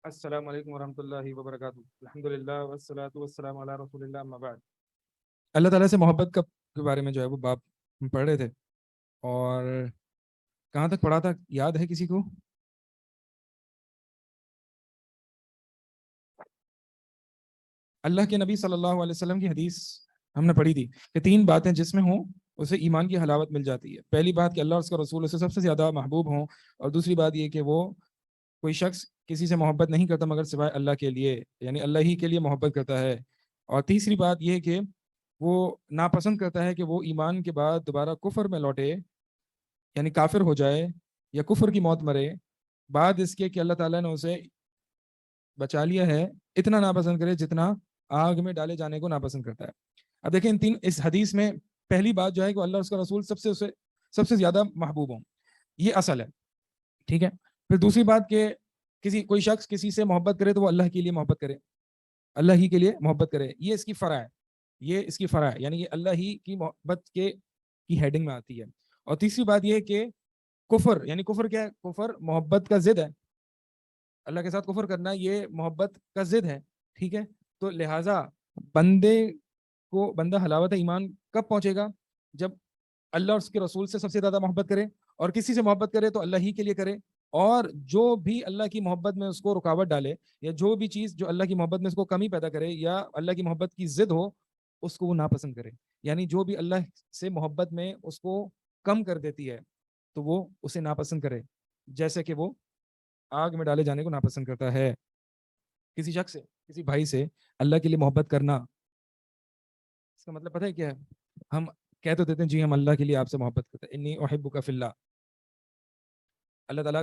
السلام علیکم ورحمۃ اللہ وبرکاتہ. الحمد للہ والصلاۃ والسلام علی رسول اللہ اما بعد. اللہ تعالیٰ سے محبت کا کے بارے میں جو ہے وہ باب ہم پڑھ رہے تھے. اور کہاں تک پڑھا تھا یاد ہے کسی کو؟ اللہ کے نبی صلی اللہ علیہ وسلم کی حدیث ہم نے پڑھی تھی کہ 3 باتیں جس میں ہوں اسے ایمان کی حلاوت مل جاتی ہے. پہلی بات کہ اللہ اور اس کا رسول اسے سب سے زیادہ محبوب ہوں، اور دوسری بات یہ کہ وہ کوئی شخص کسی سے محبت نہیں کرتا مگر سوائے اللہ کے لیے، یعنی اللہ ہی کے لیے محبت کرتا ہے. اور تیسری بات یہ کہ وہ ناپسند کرتا ہے کہ وہ ایمان کے بعد دوبارہ کفر میں لوٹے، یعنی کافر ہو جائے یا کفر کی موت مرے، بعد اس کے کہ اللہ تعالیٰ نے اسے بچا لیا ہے. اتنا ناپسند کرے جتنا آگ میں ڈالے جانے کو ناپسند کرتا ہے. اب دیکھیں اس حدیث میں پہلی بات جو ہے کہ اللہ اور اس کا رسول سب سے زیادہ محبوب ہوں، یہ اصل ہے. ٹھیک ہے. پھر دوسری بات کہ کوئی شخص کسی سے محبت کرے تو وہ اللہ کے لیے محبت کرے، اللہ ہی کے لیے محبت کرے. یہ اس کی فرع ہے، یعنی یہ اللہ ہی کی محبت کی ہیڈنگ میں آتی ہے. اور تیسری بات یہ ہے کہ کفر، یعنی کفر کیا ہے؟ کفر محبت کا ضد ہے. اللہ کے ساتھ کفر کرنا یہ محبت کا ضد ہے. ٹھیک ہے. تو لہٰذا بندہ حلاوت ایمان کب پہنچے گا؟ جب اللہ اور اس کے رسول سے سب سے زیادہ محبت کرے، اور کسی سے محبت کرے تو اللہ ہی کے لیے کرے. اور جو بھی اللہ کی محبت میں اس کو رکاوٹ ڈالے، یا جو بھی چیز جو اللہ کی محبت میں اس کو کمی پیدا کرے یا اللہ کی محبت کی ضد ہو، اس کو وہ ناپسند کرے. یعنی جو بھی اللہ سے محبت میں اس کو کم کر دیتی ہے تو وہ اسے ناپسند کرے، جیسے کہ وہ آگ میں ڈالے جانے کو ناپسند کرتا ہے. کسی شخص سے، کسی بھائی سے اللہ کے لیے محبت کرنا، اس کا مطلب پتہ ہے کیا ہے؟ ہم کہہ تو دیتے ہیں جی ہم اللہ کے لیے آپ سے محبت کرتے ہیں، انی احبک فی اللہ. اللہ تعالیٰ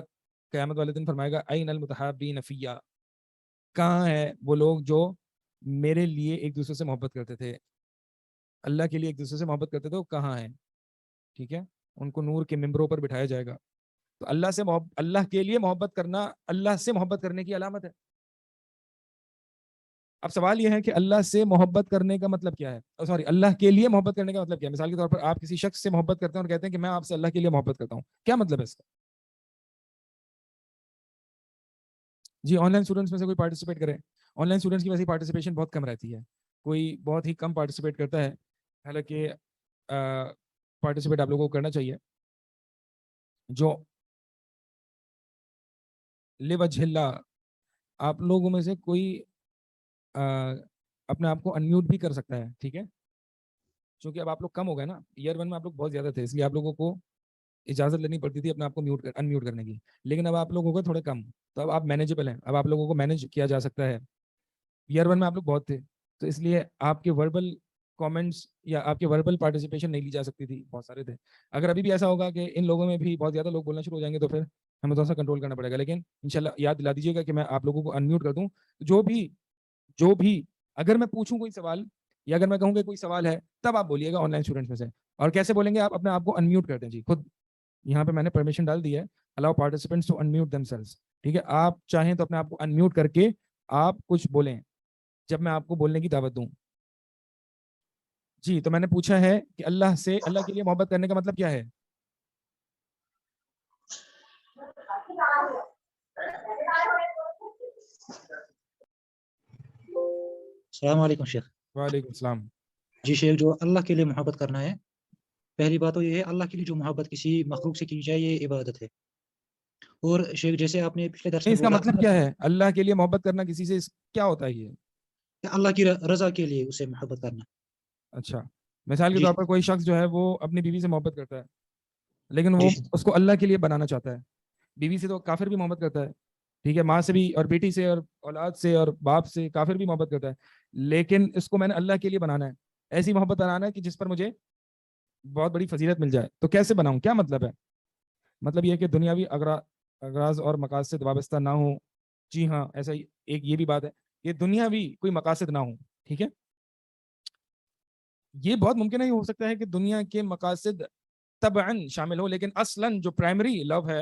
قیامت والے دن فرمائے گا این المتحابین فیہ، کہاں ہے وہ لوگ جو میرے لیے ایک دوسرے سے محبت کرتے تھے، اللہ کے لیے ایک دوسرے سے محبت کرتے تھے، وہ کہاں ہیں؟ ٹھیک ہے. ان کو نور کے ممبروں پر بٹھایا جائے گا. تو اللہ کے لیے محبت کرنا اللہ سے محبت کرنے کی علامت ہے. اب سوال یہ ہے کہ اللہ سے محبت کرنے کا مطلب کیا ہے؟ سوری، اللہ کے لیے محبت کرنے کا مطلب کیا ہے؟ مثال کے طور پر آپ کسی شخص سے محبت کرتے ہیں اور کہتے ہیں کہ میں آپ سے اللہ کے لیے محبت کرتا ہوں، کیا مطلب ہے اس کا؟ جی آن لائن اسٹوڈنٹس میں سے کوئی پارٹیسپیٹ کرے. آن لائن اسٹوڈنٹس کی ویسے پارٹیسپیشن بہت کم رہتی ہے، کوئی بہت ہی کم پارٹیسپیٹ کرتا ہے. حالانکہ پارٹیسپیٹ آپ لوگوں کو کرنا چاہیے. جو لوجہ اللہ، آپ لوگوں میں سے کوئی اپنے آپ کو انمیوٹ بھی کر سکتا ہے. ٹھیک ہے. چونکہ اب آپ لوگ کم ہو گئے نا، ایئر 1 میں آپ لوگ بہت زیادہ تھے، اس لیے آپ لوگوں کو اجازت لینی پڑتی تھی اپنے آپ کو انمیوٹ کرنے کی. لیکن اب آپ لوگ ہو گئے تھوڑے کم، تو اب آپ مینیجبل ہیں، اب آپ لوگوں کو مینیج کیا جا سکتا ہے. ایئر 1 میں آپ لوگ بہت تھے، تو اس لیے آپ کے وربل کامنٹس یا آپ کے وربل پارٹیسپیشن نہیں لی جا سکتی تھی، بہت سارے تھے. اگر ابھی بھی ایسا ہوگا کہ ان لوگوں میں بھی بہت زیادہ لوگ بولنا شروع ہو جائیں گے تو پھر ہمیں تھوڑا سا کنٹرول کرنا پڑے گا. لیکن انشاءاللہ یاد دلا دیجیے گا کہ میں آپ لوگوں کو انمیوٹ کر دوں. جو بھی اگر میں پوچھوں کوئی سوال، یا اگر میں کہوں کہ کوئی سوال ہے، تب آپ بولیے گا آن لائن اسٹوڈنٹس میں سے. اور کیسے بولیں گے؟ آپ اپنے آپ کو انمیوٹ کر دیں. جی خود یہاں پہ میں نے پرمیشن ڈال دی ہے، allow participants to unmute themselves. ٹھیک ہے. آپ چاہیں تو اپنے آپ کو انمیوٹ کر کے آپ کچھ بولیں جب میں آپ کو بولنے کی دعوت دوں. جی تو میں نے پوچھا ہے کہ اللہ کے لیے محبت کرنے کا مطلب کیا ہے؟ السلام علیکم شیخ. وعلیکم السلام. جی شیخ، جو اللہ کے لیے محبت کرنا ہے، پہلی بات تو یہ ہے اللہ کے لیے جو محبت کسی مخلوق سے کی جائے یہ عبادت ہے. اور شیخ جیسے آپ نے پچھلے درس میں اس کا بولا مطلب کیا ہے اللہ کے لیے محبت کرنا کسی سے؟ کیا ہوتا ہے یہ؟ کہ اللہ کی رضا کے لیے اسے محبت کرنا. اچھا، مثال کے جی طور پر کوئی شخص جو ہے وہ اپنی بیوی سے محبت کرتا ہے، لیکن وہ جی اس کو اللہ کے لیے بنانا چاہتا ہے. بیوی سے تو کافر بھی محبت کرتا ہے، ٹھیک ہے، ماں سے بھی، اور بیٹی سے، اور اولاد سے، اور باپ سے کافر بھی محبت کرتا ہے. لیکن اس کو میں نے اللہ کے لیے بنانا ہے، ایسی محبت بنانا ہے کہ جس پر مجھے بہت بڑی فضیلت مل جائے. تو کیسے بناؤں؟ کیا مطلب ہے؟ مطلب یہ کہ دنیاوی اغراض اور مقاصد وابستہ نہ ہوں. جی ہاں، ایسا ایک یہ بھی بات ہے کہ دنیاوی کوئی مقاصد نہ ہوں. ٹھیک ہے. یہ بہت ممکن ہے، ہو سکتا ہے کہ دنیا کے مقاصد طبعاً شامل ہو، لیکن اصلاً جو پرائمری لو ہے،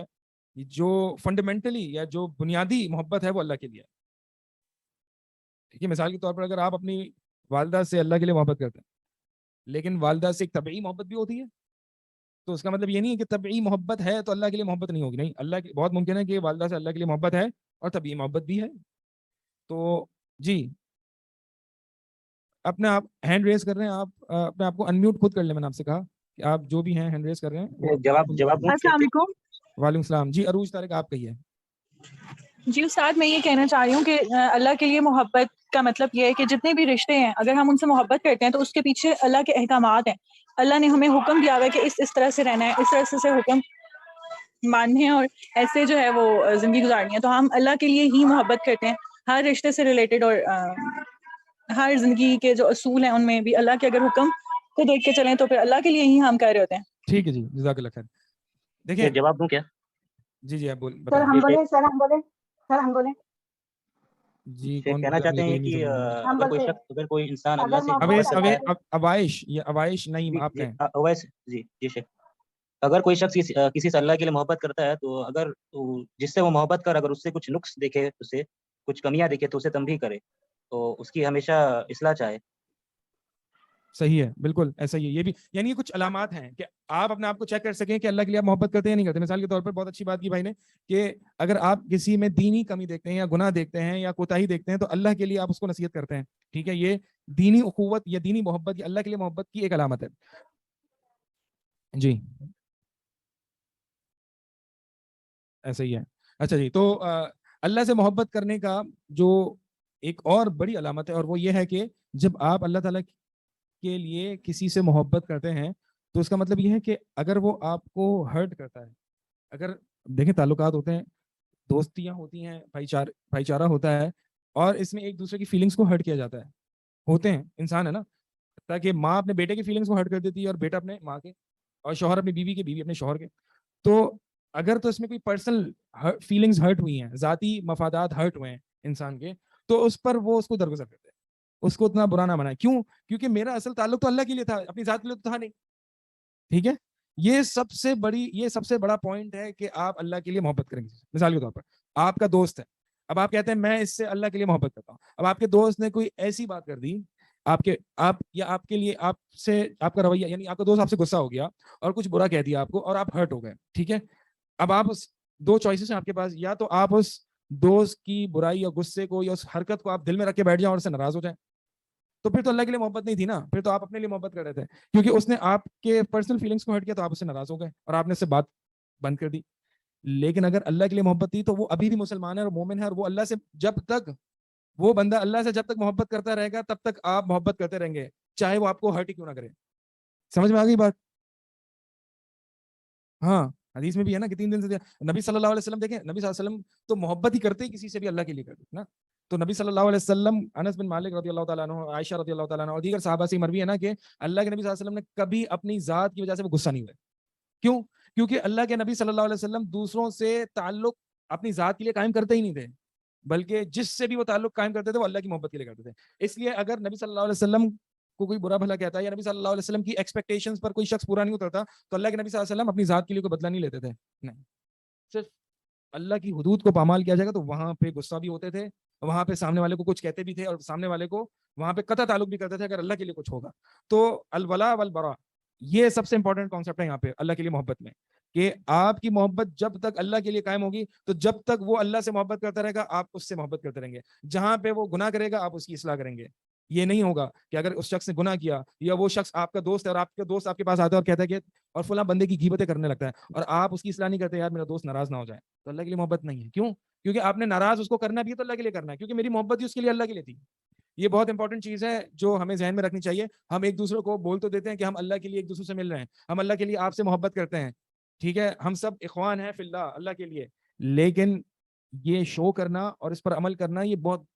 جو فنڈامنٹلی یا جو بنیادی محبت ہے، وہ اللہ کے لیے. ٹھیک ہے. مثال کے طور پر اگر آپ اپنی والدہ سے اللہ کے لیے محبت کرتے ہیں، لیکن والدہ سے ایک طبعی محبت بھی ہوتی ہے، تو اس کا مطلب یہ نہیں ہے کہ طبعی محبت ہے تو اللہ کے لیے محبت نہیں ہوگی. نہیں، اللہ کی بہت ممکن ہے کہ والدہ سے اللہ کے لیے محبت ہے اور طبعی محبت بھی ہے. تو جی اپنے آپ ہینڈ ریز کر رہے ہیں, آپ اپنے آپ کو انمیوٹ خود کر لیں. میں نے آپ سے کہا کہ آپ جو بھی ہیں ہینڈ ریز کر رہے ہیں وہ جواب دوں السلام علیکم. وعلیکم السلام. جی عروج طارق آپ کہیے. جی استاد, میں یہ کہنا چاہ رہی ہوں کہ اللہ کے لیے محبت کا مطلب یہ ہے کہ جتنے بھی رشتے ہیں اگر ہم ان سے محبت کرتے ہیں تو اس کے پیچھے اللہ کے احکامات ہیں. اللہ نے ہمیں حکم دیا ہوا ہے کہ اس طرح سے رہنا ہے, اس طرح سے حکم ماننے ہیں اور ایسے جو ہے وہ زندگی گزارنی ہے. تو ہم اللہ کے لیے ہی محبت کرتے ہیں ہر رشتے سے ریلیٹڈ, اور ہر زندگی کے جو اصول ہیں ان میں بھی اللہ کے اگر حکم کو دیکھ کے چلیں تو پھر اللہ کے لیے ہی ہم کر رہے ہوتے ہیں. ٹھیک ہے جی, جزاک اللہ خیر. دیکھیں جواب دوں کیا؟ جی آپ بول سر ہم بتائیں. بولیں جی شیخ کون کہنا بول رہا ہے؟ چاہتے مجھے ہیں کوئی نہیں کہ سمجھ میں آ رہا. ہم اگر کوئی بولتے شخص اگر کوئی انسان اگر اللہ سے محبت محبت کرتا کرتا ہے اوائش, یہ اوائش نعیم آپ کہیں. اویس جی شیخ, اگر کوئی شخص کسی سے اللہ کے لیے محبت کرتا ہے تو اگر جس سے وہ محبت کر اگر اس سے کچھ نقص دیکھے, اسے کچھ کمیاں دیکھے تو اسے تنبیہ کرے, تو اس کی ہمیشہ اصلاح چاہے. صحیح ہے, بالکل ایسا ہی ہے. یہ بھی یعنی یہ کچھ علامات ہیں کہ آپ اپنے آپ کو چیک کر سکیں کہ اللہ کے لیے آپ محبت کرتے ہیں یا نہیں کرتے. مثال کے طور پر بہت اچھی بات کی بھائی نے کہ اگر آپ کسی میں دینی کمی دیکھتے ہیں یا گناہ دیکھتے ہیں یا کوتاہی دیکھتے ہیں تو اللہ کے لیے آپ اس کو نصیحت کرتے ہیں. ٹھیک ہے, یہ دینی اخوت یا دینی محبت یا اللہ کے لیے محبت کی ایک علامت ہے. جی ایسا ہی ہے. اچھا جی, تو اللہ سے محبت کرنے کا جو ایک اور بڑی علامت ہے اور وہ یہ ہے کہ جب آپ اللہ تعالیٰ کے لیے کسی سے محبت کرتے ہیں تو اس کا مطلب یہ ہے کہ اگر وہ آپ کو ہرٹ کرتا ہے, اگر دیکھیں تعلقات ہوتے ہیں, دوستیاں ہوتی ہیں, بھائی چارہ ہوتا ہے, اور اس میں ایک دوسرے کی فیلنگز کو ہرٹ کیا جاتا ہے. ہوتے ہیں, انسان ہے نا, تاکہ ماں اپنے بیٹے کی فیلنگز کو ہرٹ کر دیتی ہے اور بیٹا اپنے ماں کے, اور شوہر اپنی بیوی کے, بیوی اپنے شوہر کے. تو اگر تو اس میں کوئی پرسنل فیلنگز ہرٹ ہوئی ہیں, ذاتی مفادات ہرٹ ہوئے ہیں انسان کے, تو اس پر وہ اس کو درگزر کرتے ہیں, اس کو اتنا برا نہ بنائے. کیوں؟ کیونکہ میرا اصل تعلق تو اللہ کے لیے تھا, اپنی ذات کے لیے تو تھا نہیں. ٹھیک ہے, یہ سب سے بڑا پوائنٹ ہے کہ آپ اللہ کے لیے محبت کریں گے. مثال کے طور پر آپ کا دوست ہے, اب آپ کہتے ہیں میں اس سے اللہ کے لیے محبت کرتا ہوں. اب آپ کے دوست نے کوئی ایسی بات کر دی آپ کے لیے, آپ سے آپ کا رویہ, یعنی آپ کا دوست آپ سے غصہ ہو گیا اور کچھ برا کہہ دیا آپ کو اور آپ ہرٹ ہو گئے. ٹھیک ہے, اب آپ اس دو چوائسز ہیں آپ کے پاس, یا تو آپ اس دوست کی برائی یا غصے کو یا اس حرکت کو آپ دل میں رکھ کے بیٹھ جائیں اور اس سے ناراض ہو جائیں, تو پھر تو اللہ کے لیے محبت نہیں تھی نا, پھر تو آپ اپنے لیے محبت کر رہے تھے, کیونکہ اس نے آپ کے پرسنل فیلنگز کو ہرٹ کیا تو آپ اس سے ناراض ہو گئے اور آپ نے اس سے بات بند کر دی. لیکن اگر اللہ کے لیے محبت تھی تو وہ ابھی بھی مسلمان ہے اور مومن ہے, اور وہ اللہ سے جب تک وہ بندہ اللہ سے جب تک محبت کرتا رہے گا تب تک آپ محبت کرتے رہیں گے, چاہے وہ آپ کو ہرٹ ہی کیوں نہ کرے. سمجھ میں آ گئی بات؟ ہاں, حدیث میں بھی ہے نا کہ 3 دن سے نبی صلی اللہ علیہ وسلم, دیکھیں نبی صلی اللہ علیہ وسلم تو محبت ہی کرتے کسی سے بھی اللہ کے لیے کرتے نا. تو نبی صلی اللہ علیہ وسلم, انس بن مالک رضی اللہ تعالیٰ عنہ, عائشہ رضی اللہ تعالیٰ عنہ اور دیگر صحابہ سے مروی ہے نا کہ اللہ کے نبی صلی اللہ علیہ وسلم نے کبھی اپنی ذات کی وجہ سے وہ غصہ نہیں ہوئے. کیوں؟ کیونکہ اللہ کے نبی صلی اللہ علیہ وسلم دوسروں سے تعلق اپنی ذات کے لیے قائم کرتے ہی نہیں تھے, بلکہ جس سے بھی وہ تعلق قائم کرتے تھے وہ اللہ کی محبت کے لیے کرتے تھے. اس لیے اگر نبی صلی اللہ علیہ وسلم کو کوئی برا بھلا کہتا ہے یا نبی صلی اللہ علیہ وسلم کی ایکسپیکٹیشنز پر کوئی شخص پورا نہیں اترتا تو اللہ کے نبی صلی اللہ علیہ وسلم اپنی ذات کے لیے کوئی بدلہ نہیں لیتے تھے. نہیں, صرف اللہ کی حدود کو پامال کیا جائے گا تو وہاں پہ غصہ بھی ہوتے تھے, وہاں پہ سامنے والے کو کچھ کہتے بھی تھے اور سامنے والے کو وہاں پہ قطع تعلق بھی کرتے تھے اگر اللہ کے لیے کچھ ہوگا. تو الولا والبرا یہ سب سے امپورٹنٹ کانسیپٹ ہے یہاں پہ اللہ کے لیے محبت میں, کہ آپ کی محبت جب تک اللہ کے لیے قائم ہوگی تو جب تک وہ اللہ سے محبت کرتا رہے گا آپ اس سے محبت کرتے رہیں گے. جہاں پہ وہ گناہ کرے گا آپ اس کی اصلاح کریں گے. یہ نہیں ہوگا کہ اگر اس شخص نے گناہ کیا یا وہ شخص آپ کا دوست ہے اور آپ کا دوست آپ کے پاس آتا ہے اور کہتا ہے کہ اور فلاں بندے کی غیبتیں کرنے لگتا ہے اور آپ اس کی اصلاح نہیں کرتے, یار میرا دوست ناراض نہ ہو جائے, تو اللہ کے لیے محبت نہیں ہے. کیوں؟ کیونکہ آپ نے ناراض اس کو کرنا بھی ہے تو اللہ کے لیے کرنا ہے, کیونکہ میری محبت ہی اس کے لیے اللہ کے لیے تھی. یہ بہت انپورٹنٹ چیز ہے جو ہمیں ذہن میں رکھنی چاہیے. ہم ایک دوسرے کو بول تو دیتے ہیں کہ ہم اللہ کے لیے ایک دوسرے سے مل رہے ہیں, ہم اللہ کے لیے آپ سے محبت کرتے ہیں, ٹھیک ہے, ہم سب اخوان ہیں فی اللہ, اللہ کے لیے, لیکن یہ شو کرنا اور اس پر عمل کرنا یہ بہت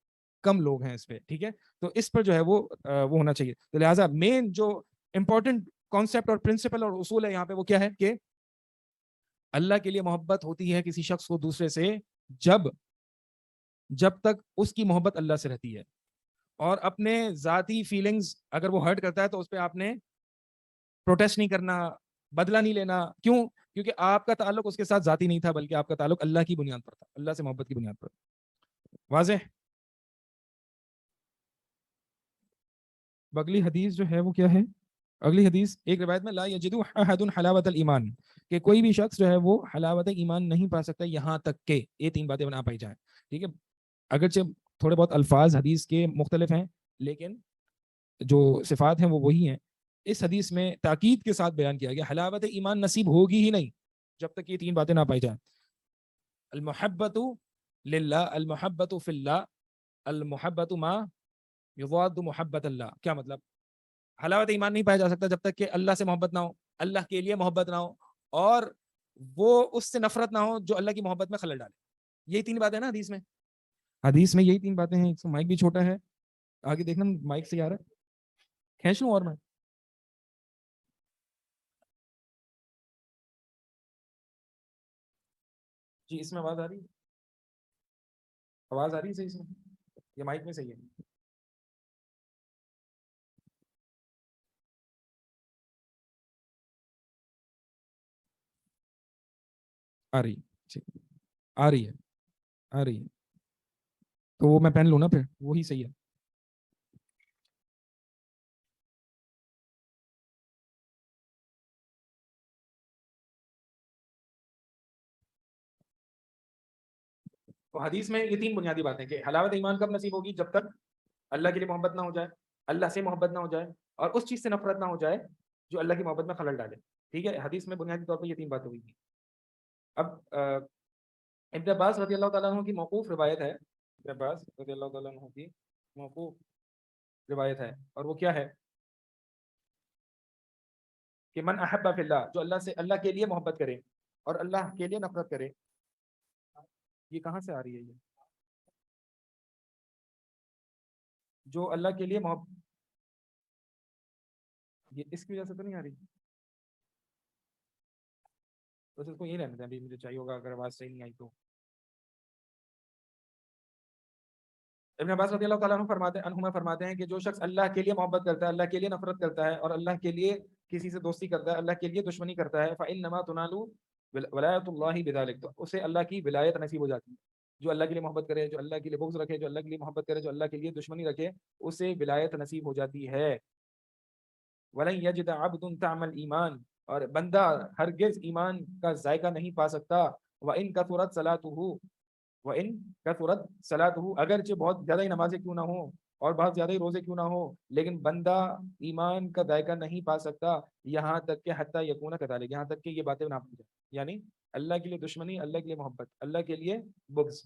کم لوگ ہیں اس پہ. ٹھیک ہے, تو اس پر جو ہے وہ ہونا چاہیے. تو لہٰذا مین جو امپورٹنٹ کانسیپٹ اور پرنسپل اور اصول ہے یہاں پہ وہ کیا ہے کہ اللہ کے لیے محبت ہوتی ہے کسی شخص کو دوسرے سے جب تک اس کی محبت اللہ سے رہتی ہے, اور اپنے ذاتی فیلنگز اگر وہ ہرٹ کرتا ہے تو اس پہ آپ نے پروٹیسٹ نہیں کرنا, بدلہ نہیں لینا. کیوں؟ کیونکہ آپ کا تعلق اس کے ساتھ ذاتی نہیں تھا بلکہ آپ کا تعلق اللہ کی بنیاد پر تھا, اللہ سے محبت کی بنیاد پر. واضح؟ اگلی حدیث جو ہے وہ کیا ہے؟ اگلی حدیث ایک روایت میں لا یجد احد حلاوت الایمان, کہ کوئی بھی شخص جو ہے وہ حلاوت ایمان نہیں پا سکتا یہاں تک کہ یہ 3 باتیں بنا پائی جائیں. ٹھیک ہے, اگرچہ تھوڑے بہت الفاظ حدیث کے مختلف ہیں لیکن جو صفات ہیں وہ وہی ہیں. اس حدیث میں تاکید کے ساتھ بیان کیا گیا حلاوت ایمان نصیب ہوگی ہی نہیں جب تک یہ 3 باتیں نہ پائی جائیں. المحبت للہ، المحبت فی اللہ، المحبت ما یضاد محبت اللہ. کیا مطلب؟ حلاوت ایمان نہیں پایا جا سکتا جب تک کہ اللہ سے محبت نہ ہو، اللہ کے لیے محبت نہ ہو، اور وہ اس سے نفرت نہ ہو جو اللہ کی محبت میں خلل ڈالے. یہی 3 باتیں نا حدیث میں. حدیث میں یہی 3 باتیں ہیں. مائک بھی چھوٹا ہے، آگے دیکھنا مائک سے آ رہا ہے، کھینچ لوں اور میں. جی اس میں آواز آ رہی ہے؟ آواز آ رہی ہے صحیح اس میں؟ یہ مائک میں صحیح ہے؟ آ رہی ہے، آ رہی ہے، آ رہی ہے. تو وہ میں پہن لوں نا پھر، وہی صحیح ہے. تو حدیث میں یہ 3 بنیادی باتیں کہ حلاوت ایمان کب نصیب ہوگی؟ جب تک اللہ کے لیے محبت نہ ہو جائے، اللہ سے محبت نہ ہو جائے، اور اس چیز سے نفرت نہ ہو جائے جو اللہ کی محبت میں خلل ڈالے. ٹھیک ہے، حدیث میں بنیادی طور پہ یہ 3 باتیں ہوئی تھیں. اب ابن عباس رضی اللہ تعالیٰ عنہ کی موقوف روایت ہے، ابن عباس رضی اللہ تعالیٰ عنہ کی موقوف روایت ہے، اور وہ کیا ہے کہ من احب فی اللہ، جو اللہ کے لیے محبت کرے اور اللہ کے لیے نفرت کرے. یہ کہاں سے آ رہی ہے؟ یہ جو اللہ کے لیے محبت، یہ اس کی وجہ سے تو نہیں آ رہی؟ بس اس کو یہی رہنے دیں، ابھی مجھے چاہیے ہوگا اگر آواز صحیح نہیں آئی تو. ابن عباس رضی اللہ تعالیٰ عنہ فرماتے ہیں کہ جو شخص اللہ کے لیے محبت کرتا ہے، اللہ کے لیے نفرت کرتا ہے، اور اللہ کے لیے کسی سے دوستی کرتا ہے، اللہ کے لیے دشمنی کرتا ہے، فإنما تنال ولایت اللہ بذلک، تو اسے اللہ کی ولایت نصیب ہو جاتی ہے. جو اللہ کے لیے محبت کرے، جو اللہ کے لیے بغض رکھے، جو اللہ کے لیے محبت کرے، جو اللہ کے لیے دشمنی رکھے، اسے ولایت نصیب ہو جاتی ہے. ولن یجد عبد طعم الایمان، اور بندہ ہرگز ایمان کا ذائقہ نہیں پا سکتا. وان کثرت صلاته، وان کثرت صلاته، اگرچہ بہت زیادہ ہی نمازیں کیوں نہ ہوں اور بہت زیادہ ہی روزے کیوں نہ ہو، لیکن بندہ ایمان کا ذائقہ نہیں پا سکتا یہاں تک کہ حتی یکون کذالک، یہاں تک کہ یہ باتیں نہ پوچھیں. یعنی اللہ کے لیے دشمنی، اللہ کے لیے محبت، اللہ کے لیے بغض،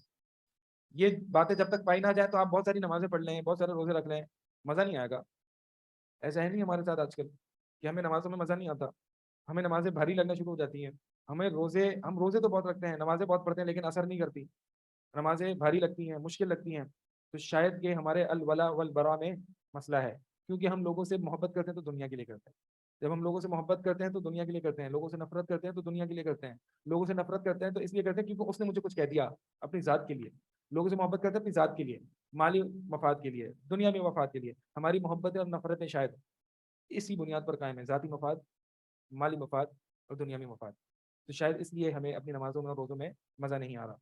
یہ باتیں جب تک پائی نہ جائیں تو آپ بہت ساری نمازیں پڑھ لیں، بہت سارے روزے رکھ لیں، مزہ نہیں آئے گا. ایسا ہے نہیں ہمارے ساتھ آج کل کہ ہمیں نمازوں میں مزہ نہیں آتا، ہمیں نمازیں بھاری لگنا شروع ہو جاتی ہیں. ہم روزے تو بہت رکھتے ہیں، نمازیں بہت پڑھتے ہیں، لیکن اثر نہیں کرتی، نمازیں بھاری لگتی ہیں، مشکل لگتی ہیں. تو شاید کہ ہمارے الولا والبرا میں مسئلہ ہے، کیونکہ ہم لوگوں سے محبت کرتے ہیں تو دنیا کے لیے کرتے ہیں. جب ہم لوگوں سے محبت کرتے ہیں تو دنیا کے لیے کرتے ہیں، لوگوں سے نفرت کرتے ہیں تو دنیا کے لیے کرتے ہیں. لوگوں سے نفرت کرتے ہیں تو اس لیے کرتے ہیں کیونکہ اس نے مجھے کچھ کہہ دیا اپنی ذات کے لیے. لوگوں سے محبت کرتے ہیں اپنی ذات کے لیے، مالی مفاد کے لیے، دنیا میں مفاد کے لیے. ہماری محبتیں اور نفرتیں شاید اسی بنیاد پر قائم ہے، ذاتی مفاد، مالی مفاد اور دنیا میں مفاد. تو شاید اس لیے ہمیں اپنی نمازوں میں اور روزوں میں مزہ نہیں آ رہا.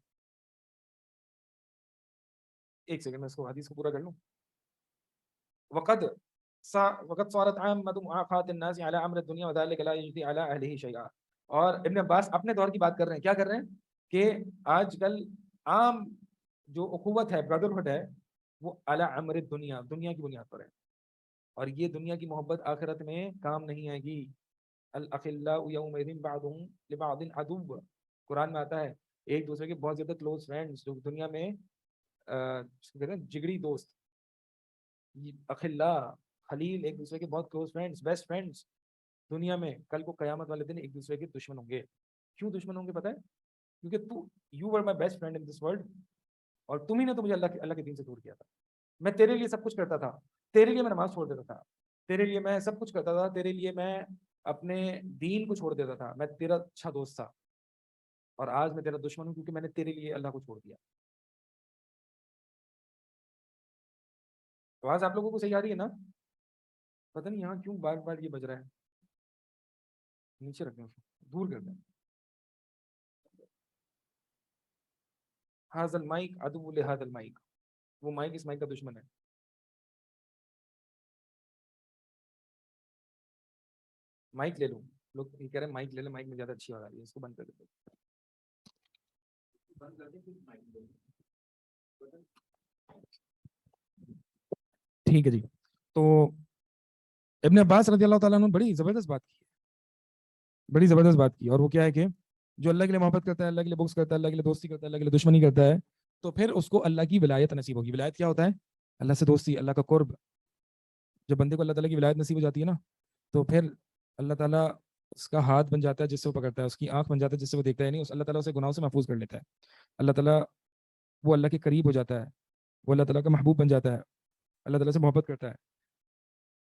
ایک سیکنڈ میں اس کو حدیث کو پورا کر لوں. وقت صارت عامة معاقات الناس على امر الدنيا وذلك لا يجدي على اهله شيئا. اور ابن عباس اپنے دور کی بات کر رہے ہیں. کیا کر رہے ہیں کہ آج کل عام جو اخوت ہے، بردرہڈ ہے، وہ علی امر الدنیا، دنیا کی بنیاد پر ہے، اور یہ دنیا کی محبت آخرت میں کام نہیں آئے گی. الاخلاء یومئذ بعضهم لبعض عدو، قرآن میں آتا ہے ایک دوسرے کے بہت زیادہ کلوز فرینڈز جو دنیا میں کہتے ہیں جگری دوست، اخلاء خلیل، ایک دوسرے کے بہت کلوز فرینڈز، بیسٹ فرینڈز، دنیا میں کل کو قیامت والے دن ایک دوسرے کے دشمن ہوں گے. کیوں دشمن ہوں گے پتہ ہے؟ کیونکہ you were my best friend in this world, اور تم ہی نے تو مجھے اللہ کے دین سے دور کیا تھا. میں تیرے لیے سب کچھ کرتا تھا، تیرے لیے میں نماز چھوڑ دیتا تھا، تیرے لیے میں سب کچھ کرتا تھا، تیرے لیے میں اپنے دین کو چھوڑ دیتا تھا، میں تیرا اچھا دوست تھا، اور آج میں تیرا دشمن ہوں کیونکہ میں نے تیرے لیے اللہ کو چھوڑ دیا. آواز آپ لوگوں کو صحیح آ رہی ہے نا؟ پتہ نہیں یہاں کیوں بار بار یہ بج رہا ہے. نیچے رکھ دیں، دور کر دیں. ہاذا المائک عدو لہذا المائک، وہ مائک اس مائک کا دشمن ہے. مائک لے لوں، لوگ یہ کہہ رہے ہیں مائک لے لیں، مائک میں زیادہ اچھی آواز آ رہی ہے، اس کو بند کر دیتے. بند کر دیں پھر مائک لے لیں. ٹھیک ہے جی. تو ابن عباس رضی اللہ تعالیٰ عنہ بڑی زبردست بات کی, بڑی زبردست بات کی, اور وہ کیا ہے کہ جو اللہ کے لیے محبت کرتا ہے, اللہ کے لیے بغض کرتا ہے, اللہ کے لیے دوستی کرتا ہے, اللہ کے لیے دشمنی کرتا ہے, تو پھر اس کو اللہ کی ولایت نصیب ہوگی. ولایت کیا ہوتا ہے؟ اللہ سے دوستی, اللہ کا قرب. جب بندے کو اللہ تعالیٰ کی ولایت نصیب ہو جاتی ہے نا, تو پھر اللہ تعالیٰ اس کا ہاتھ بن جاتا ہے جس سے وہ پکڑتا ہے, اس کی آنکھ بن جاتا ہے جس سے وہ دیکھتا ہے نہیں, اللہ تعالیٰ اسے گناہوں سے محفوظ کر لیتا ہے. اللہ تعالیٰ وہ اللہ کے قریب ہو جاتا ہے, وہ اللہ تعالیٰ کا محبوب بن جاتا ہے, اللہ تعالیٰ سے محبت کرتا ہے.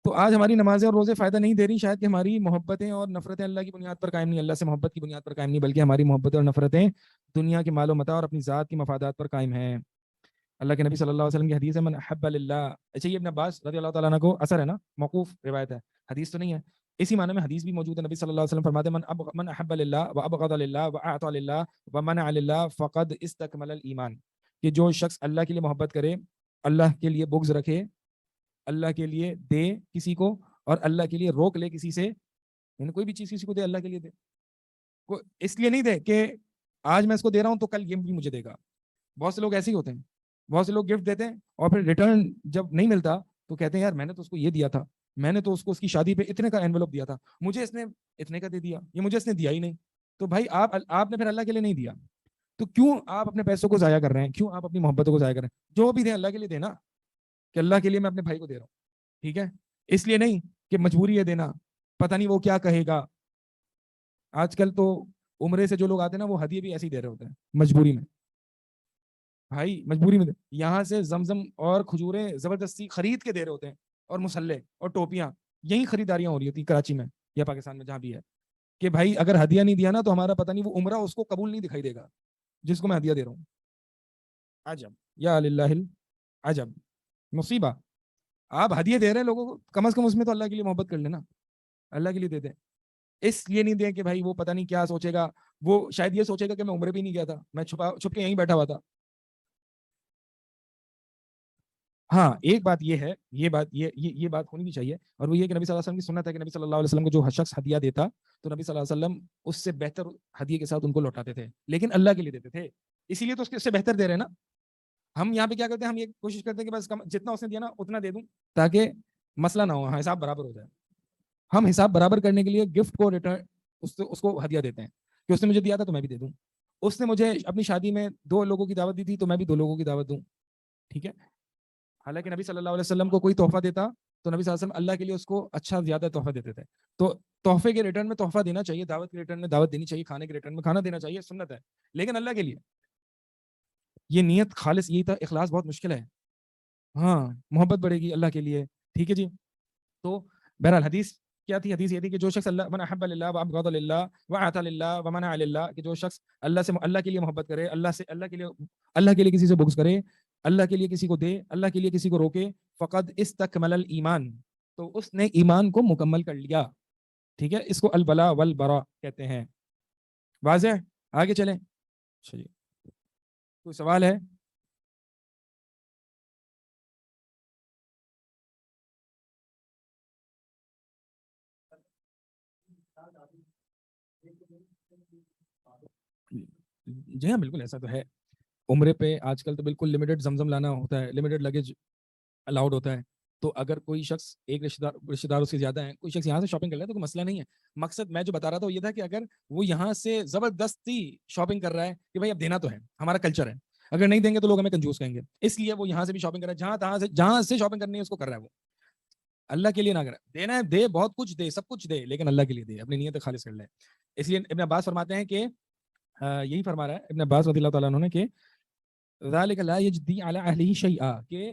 تو آج ہماری نمازیں اور روزے فائدہ نہیں دے رہی شاید کہ ہماری محبتیں اور نفرتیں اللہ کی بنیاد پر قائم نہیں, اللہ سے محبت کی بنیاد پر قائم نہیں, بلکہ ہماری محبتیں اور نفرتیں دنیا کے مال و متاع اور اپنی ذات کی مفادات پر قائم ہیں. اللہ کے نبی صلی اللہ علیہ وسلم کی حدیث ہے, من احب للہ. اچھا, یہ ابن عباس رضی اللہ تعالیٰ عنہ کو اثر ہے نا, موقوف روایت ہے, حدیث تو نہیں ہے. اسی معنی میں حدیث بھی موجود ہے. نبی صلی اللہ علیہ وسلم فرماتے ہیں, من احب للہ وابغض للہ واعطى للہ ومنع للہ فقد استکمل الایمان. کہ جو شخص اللہ کے لیے محبت کرے, اللہ کے لیے بغض رکھے, اللہ کے لیے دے کسی کو, اور اللہ کے لیے روک لے کسی سے, یعنی کوئی بھی چیز کسی کو دے, اللہ کے لیے دے. اس لیے نہیں دے کہ آج میں اس کو دے رہا ہوں تو کل یہ بھی مجھے دے گا. بہت سے لوگ ایسے ہی ہوتے ہیں, بہت سے لوگ گفٹ دیتے ہیں اور پھر ریٹرن جب نہیں ملتا تو کہتے ہیں یار میں نے تو اس کو یہ دیا تھا, میں نے تو اس کو اس کی شادی پہ اتنے کا انویلوپ دیا تھا, مجھے اس نے اتنے کا دے دیا, یہ مجھے اس نے دیا ہی نہیں. تو بھائی آپ نے پھر اللہ کے لیے نہیں دیا, تو کیوں آپ اپنے پیسوں کو ضائع کر رہے ہیں, کیوں آپ اپنی محبتوں کو ضائع کر رہے ہیں؟ جو بھی دیں اللہ کے لیے دینا, کہ اللہ کے لیے میں اپنے بھائی کو دے رہا ہوں, ٹھیک ہے, اس لیے نہیں کہ مجبوری ہے دینا, پتہ نہیں وہ کیا کہے گا. آج کل تو عمرے سے جو لوگ آتے ہیں نا, وہ ہدیے بھی ایسے ہی دے رہے ہوتے ہیں مجبوری میں. بھائی مجبوری میں یہاں سے زمزم اور کھجوریں زبردستی خرید کے دے رہے ہوتے ہیں, اور مسلح اور ٹوپیاں, یہی خریداریاں ہو رہی ہوتی کراچی میں یا پاکستان میں جہاں بھی ہے, کہ بھائی اگر ہدیہ نہیں دیا نا تو ہمارا پتہ نہیں وہ عمرہ اس کو قبول نہیں دکھائی دے گا جس کو میں ہدیہ دے رہا ہوں. عجب یا للہ عجب مصیبہ. آپ ہدیے دے رہے ہیں لوگوں کو, کم از کم اس میں تو اللہ کے لیے محبت کر لینا, اللہ کے لیے دے دیں. اس لیے نہیں دیں کہ بھائی وہ پتہ نہیں کیا سوچے گا, وہ شاید یہ سوچے گا کہ میں عمرے بھی نہیں گیا تھا, میں چھپ کے یہیں بیٹھا ہوا تھا. ہاں ایک بات یہ ہے, یہ بات ہونی بھی چاہیے, اور وہ یہ کہ نبی صلی اللہ علیہ وسلم کی سنت ہے کہ نبی صلی اللہ علیہ وسلم کو جو شخص ہدیہ دیتا تو نبی صلی اللہ علیہ وسلم اس سے بہتر ہدیے کے ساتھ ان کو لوٹاتے تھے, لیکن اللہ کے لیے دیتے تھے, اسی لیے تو اس سے بہتر دے رہے ہیں نا. ہم یہاں پہ کیا کرتے ہیں, ہم یہ کوشش کرتے ہیں کہ بس جتنا اس نے دیا نا اتنا دے دوں تاکہ مسئلہ نہ ہو, حساب برابر ہو جائے. ہم حساب برابر کرنے کے لیے گفٹ کو ریٹرن اس کو ہدیہ دیتے ہیں کہ اس نے مجھے دیا تھا تو میں بھی دے دوں, اس نے مجھے اپنی شادی میں 2 لوگوں کی دعوت دی تھی تو میں بھی 2 لوگوں کی دعوت دوں, ٹھیک ہے. حالانکہ نبی صلی اللہ علیہ وسلم کو کوئی تحفہ دیتا تو نبی صلی اللہ علیہ وسلم اللہ کے لیے اس کو اچھا زیادہ تحفہ دیتے تھے. تو تحفے کے ریٹرن میں تحفہ دینا چاہیے, دعوت کے ریٹرن میں دعوت دینی چاہیے, کھانے کے ریٹرن میں کھانا دینا چاہیے, سنت ہے, لیکن اللہ کے لیے. یہ نیت خالص, یہی تھا, اخلاص بہت مشکل ہے. ہاں محبت بڑھے گی اللہ کے لیے, ٹھیک ہے جی. تو بہرحال حدیث کیا تھی؟ حدیث یہ تھی کہ جو شخص اللہ من احب للہ وابغض للہ واعطى للہ ومنع للہ, کہ جو شخص اللہ کے لیے محبت کرے, اللہ کے لیے کسی سے بغض کرے, اللہ کے لیے کسی کو دے, اللہ کے لیے کسی کو روکے, فقد استکمل الایمان, تو اس نے ایمان کو مکمل کر لیا, ٹھیک ہے. اس کو الولا والبرا کہتے ہیں. واضح؟ آگے چلیں. چلیے, کوئی سوال ہے؟ جی ہاں بالکل ایسا تو ہے. عمرے پہ آج کل تو بالکل لمیٹڈ زمزم لانا ہوتا ہے, لمیٹڈ لگیج الاؤڈ ہوتا ہے. تو اگر کوئی شخص ایک رشتہ داروں سے زیادہ ہیں, کوئی شخص یہاں سے شاپنگ کر لے تو کوئی مسئلہ نہیں ہے. مقصد میں جو بتا رہا تھا وہ یہ تھا کہ اگر وہ یہاں سے زبردستی شاپنگ کر رہا ہے کہ بھائی اب دینا تو ہے, ہمارا کلچر ہے, اگر نہیں دیں گے تو لوگ ہمیں کنجوس کہیں گے, اس لیے وہ یہاں سے بھی شاپنگ کر رہا ہے, جہاں سے شاپنگ کرنی ہے اس کو کر رہا ہے. وہ اللہ کے لیے نہ کرے, دینا ہے دے, بہت کچھ دے, سب کچھ دے, لیکن اللہ کے لیے دے, اپنی نیت خالص کر لے. اس لیے ابن عباس فرماتے ہیں کہ یہی فرما رہا ہے ابن عباس رضی اللہ تعالیٰ عنہ نے کہ ذالک لا یجدی علی اہلہ شیئا, کہ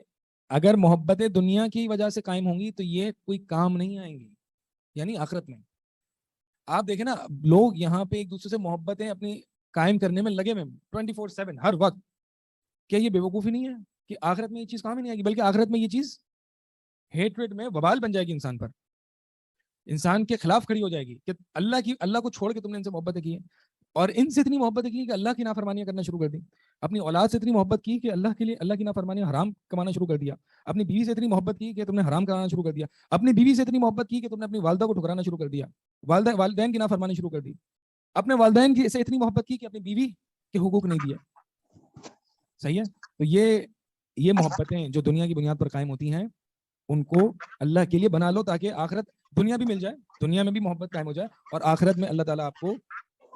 اگر محبتیں دنیا کی وجہ سے قائم ہوں گی تو یہ کوئی کام نہیں آئیں گی, یعنی آخرت میں. آپ دیکھیں نا, لوگ یہاں پہ ایک دوسرے سے محبتیں اپنی قائم کرنے میں لگے ہوئے 24/7 ہر وقت. کیا یہ بیوقوفی نہیں ہے کہ آخرت میں یہ چیز کام ہی نہیں آئے گی, بلکہ آخرت میں یہ چیز ہیٹریٹ میں وبال بن جائے گی انسان پر, انسان کے خلاف کھڑی ہو جائے گی کہ اللہ کو چھوڑ کے تم نے ان سے محبتیں کی ہیں, اور ان سے اتنی محبتیں کی کہ اللہ کی نافرمانیاں کرنا شروع کر دی. اپنی اولاد سے اتنی محبت کی کہ اللہ کے لیے اللہ کی نافرمانیاں حرام کمانا شروع کر دیا. اپنی بیوی سے اتنی محبت کی کہ تم نے حرام کمانا شروع کر دیا. اپنی بیوی سے اتنی محبت کی کہ تم نے اپنی والدہ کو ٹھکرانا شروع کر دیا, والدین کی نافرمانی شروع کر دی. اپنے والدین کی سے اتنی محبت کی کہ اپنی بیوی کے حقوق نہیں دیے. صحیح ہے. تو یہ یہ محبتیں جو دنیا کی بنیاد پر قائم ہوتی ہیں ان کو اللہ کے لیے بنا لو تاکہ آخرت دنیا بھی مل جائے, دنیا میں بھی محبت قائم ہو جائے اور آخرت میں اللہ تعالیٰ آپ کو